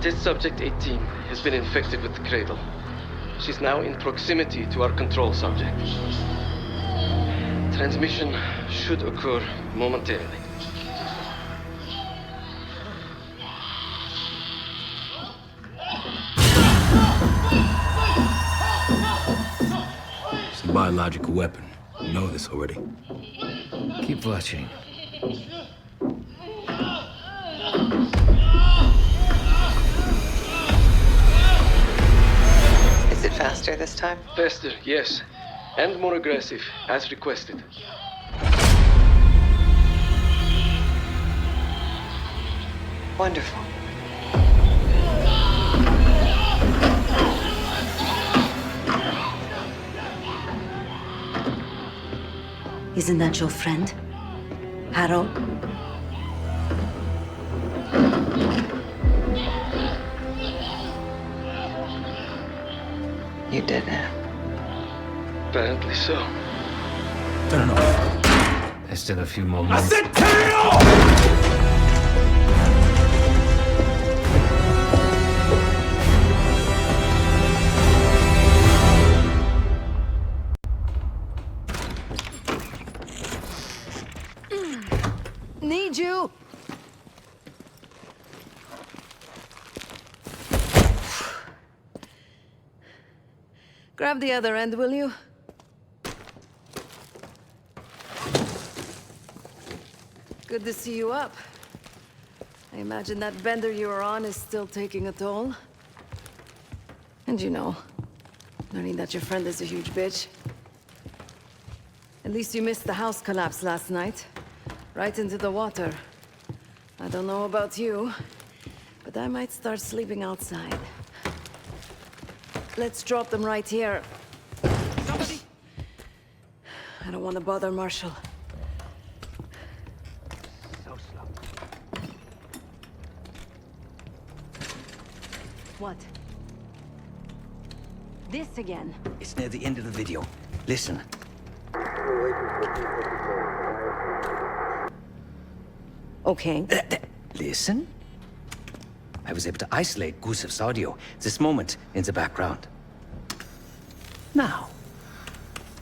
Test subject 18 has been infected with the cradle. She's now in proximity to our control subject. Transmission should occur momentarily. It's a biological weapon. You know this already. Keep watching. Is it faster this time? Faster, yes. And more aggressive, as requested. Wonderful. Isn't that your friend? Harrow? You did it. Apparently so. Turn it off. There's still a few more minutes. I said turn it off! Need you! Grab the other end, will you? Good to see you up. I imagine that bender you were on is still taking a toll. And you know, learning that your friend is a huge bitch. At least you missed the house collapse last night. Right into the water. I don't know about you, but I might start sleeping outside. Let's drop them right here. Somebody! I don't want to bother Marshall. So slow. What? This again? It's near the end of the video. Listen. Okay. Listen. I was able to isolate Gusev's audio. This moment in the background. Now.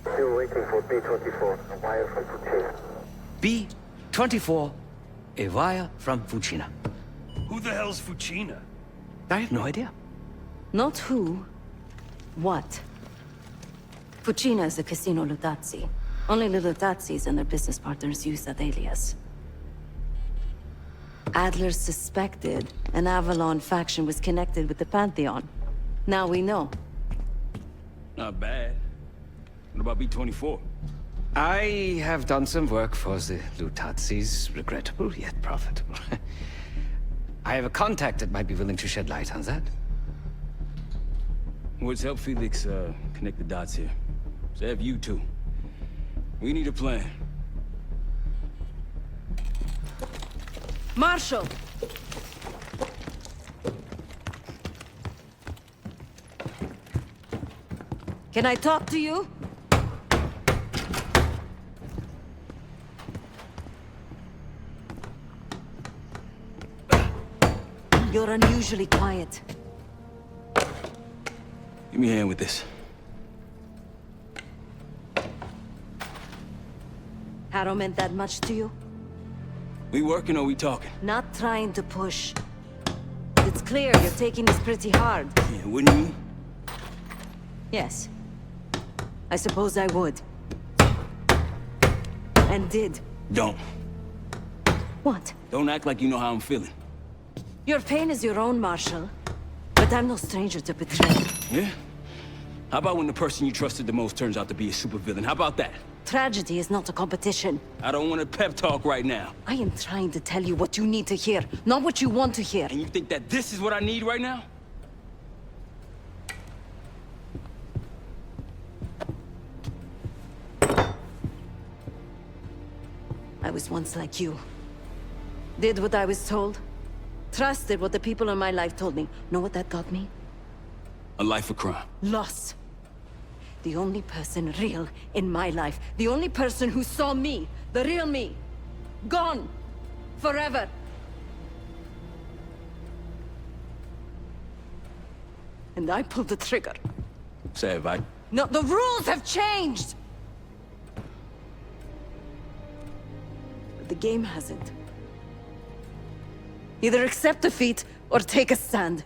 Still waiting for B-24, a wire from Fucina. B-24, a wire from Fucina. Who the hell's Fucina? I have no idea. Not who. What? Fucina is a casino Lutazzi. Only the Lutazzis and their business partners use that alias. Adler suspected an Avalon faction was connected with the Pantheon. Now we know. Not bad. What about B-24? I have done some work for the Lutazzis, regrettable yet profitable. I have a contact that might be willing to shed light on that. Let's help Felix connect the dots here. So have you two. We need a plan. Marshall! Can I talk to you? You're unusually quiet. Give me a hand with this. Harrow meant that much to you? We working or we talking? Not trying to push. It's clear you're taking this pretty hard. Yeah, wouldn't you? Yes. I suppose I would. And did. Don't. What? Don't act like you know how I'm feeling. Your pain is your own, Marshall. But I'm no stranger to betrayal. Yeah? How about when the person you trusted the most turns out to be a supervillain? How about that? Tragedy is not a competition. I don't want a pep talk right now. I am trying to tell you what you need to hear, not what you want to hear. And you think that this is what I need right now? I was once like you. Did what I was told. Trusted what the people in my life told me. Know what that got me? A life of crime. Loss. The only person real in my life. The only person who saw me. The real me. Gone. Forever. And I pulled the trigger. Say have I? No, the rules have changed! But the game hasn't. Either accept defeat, or take a stand.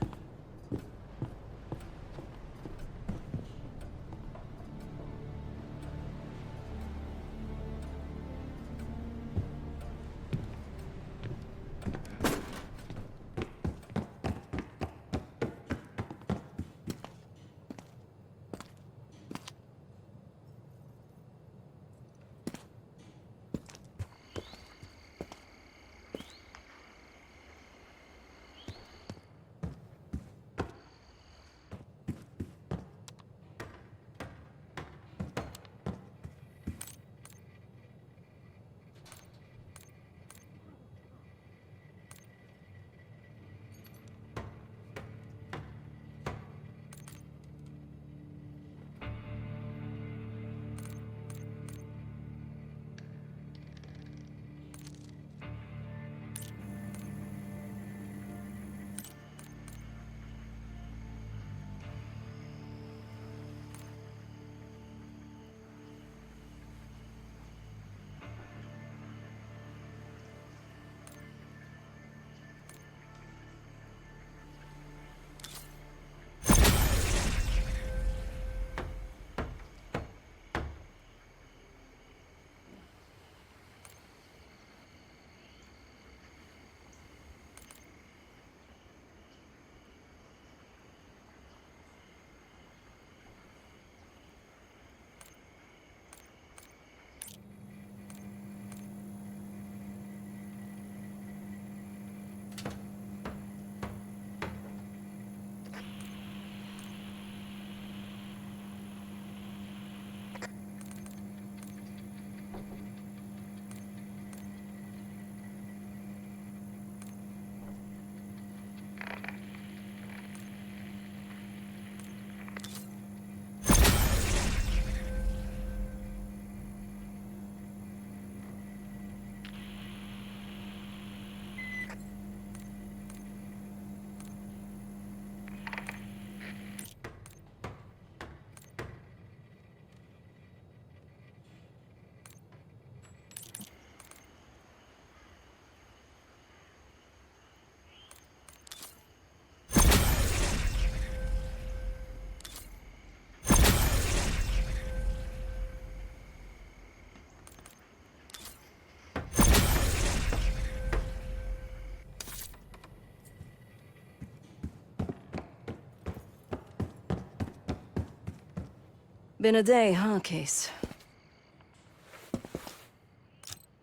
Been a day, huh, Case?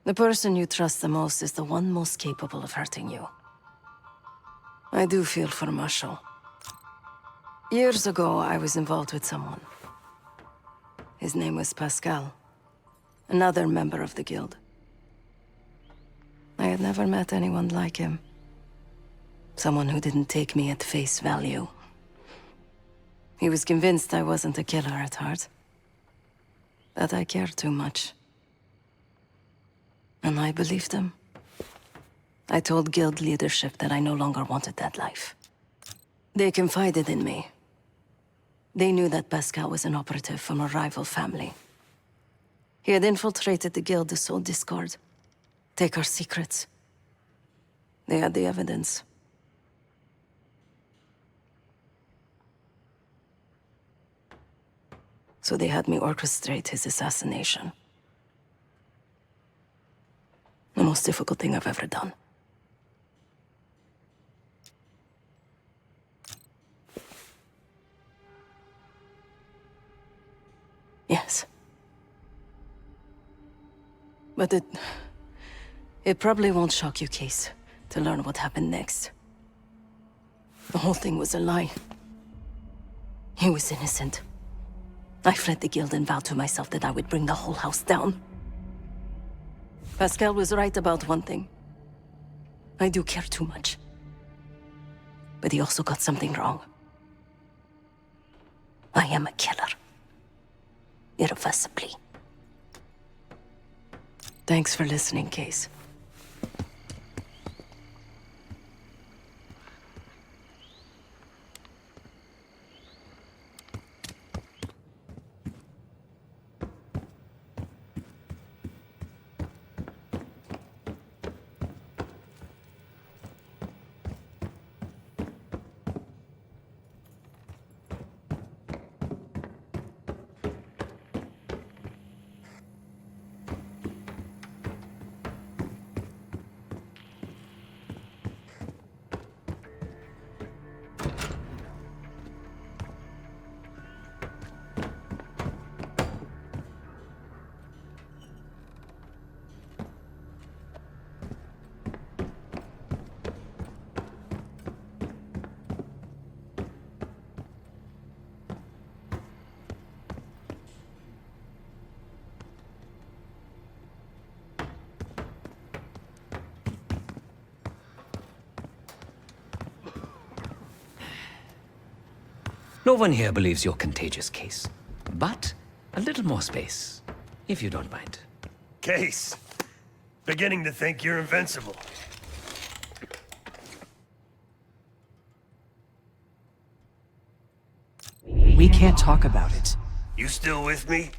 The person you trust the most is the one most capable of hurting you. I do feel for Marshall. Years ago, I was involved with someone. His name was Pascal, another member of the guild. I had never met anyone like him. Someone who didn't take me at face value. He was convinced I wasn't a killer at heart. That I cared too much. And I believed him. I told guild leadership that I no longer wanted that life. They confided in me. They knew that Pascal was an operative from a rival family. He had infiltrated the guild to sow discord, take our secrets. They had the evidence. So they had me orchestrate his assassination. The most difficult thing I've ever done. Yes. But it probably won't shock you, Case, to learn what happened next. The whole thing was a lie. He was innocent. I fled the guild and vowed to myself that I would bring the whole house down. Pascal was right about one thing. I do care too much. But he also got something wrong. I am a killer. Irreversibly. Thanks for listening, Case. No one here believes you're contagious, Case. But a little more space, if you don't mind. Case, beginning to think you're invincible. We can't talk about it. You still with me?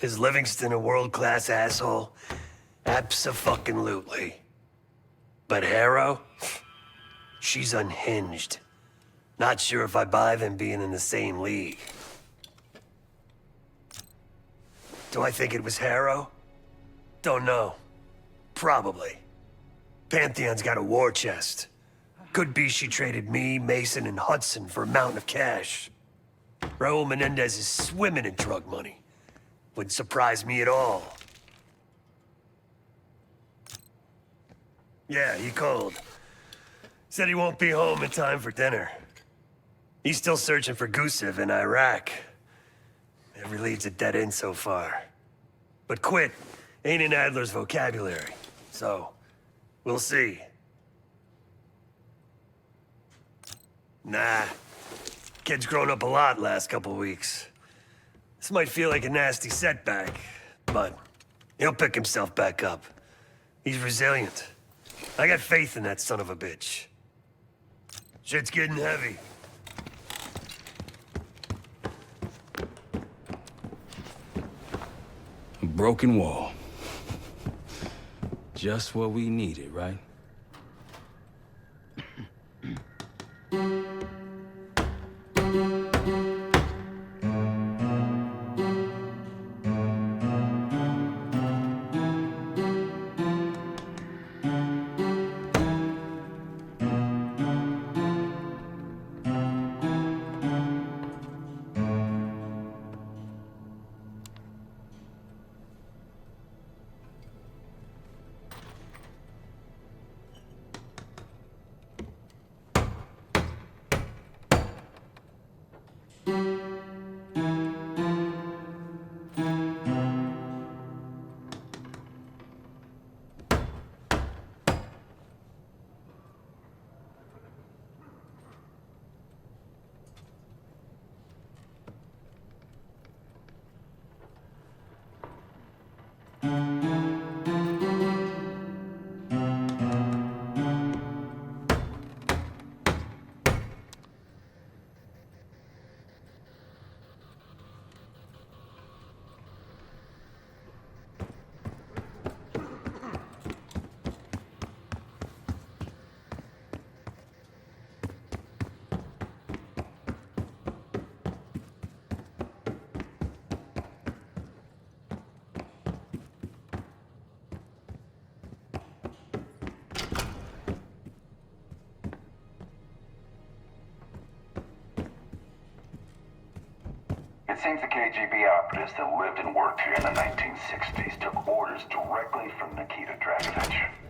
Is Livingston a world-class asshole? Abso-fucking-lutely. But Harrow? She's unhinged. Not sure if I buy them being in the same league. Do I think it was Harrow? Don't know. Probably. Pantheon's got a war chest. Could be she traded me, Mason, and Hudson for a mountain of cash. Raul Menendez is swimming in drug money. Wouldn't surprise me at all. Yeah, he called. Said he won't be home in time for dinner. He's still searching for Gusev in Iraq. Every lead's a dead end so far. But quit ain't in Adler's vocabulary, so we'll see. Nah. Kid's grown up a lot last couple weeks. This might feel like a nasty setback, but he'll pick himself back up. He's resilient. I got faith in that son of a bitch. Shit's getting heavy. A broken wall. Just what we needed, right? seems the KGB operatives that lived and worked here in the 1960s took orders directly from Nikita Dragovich.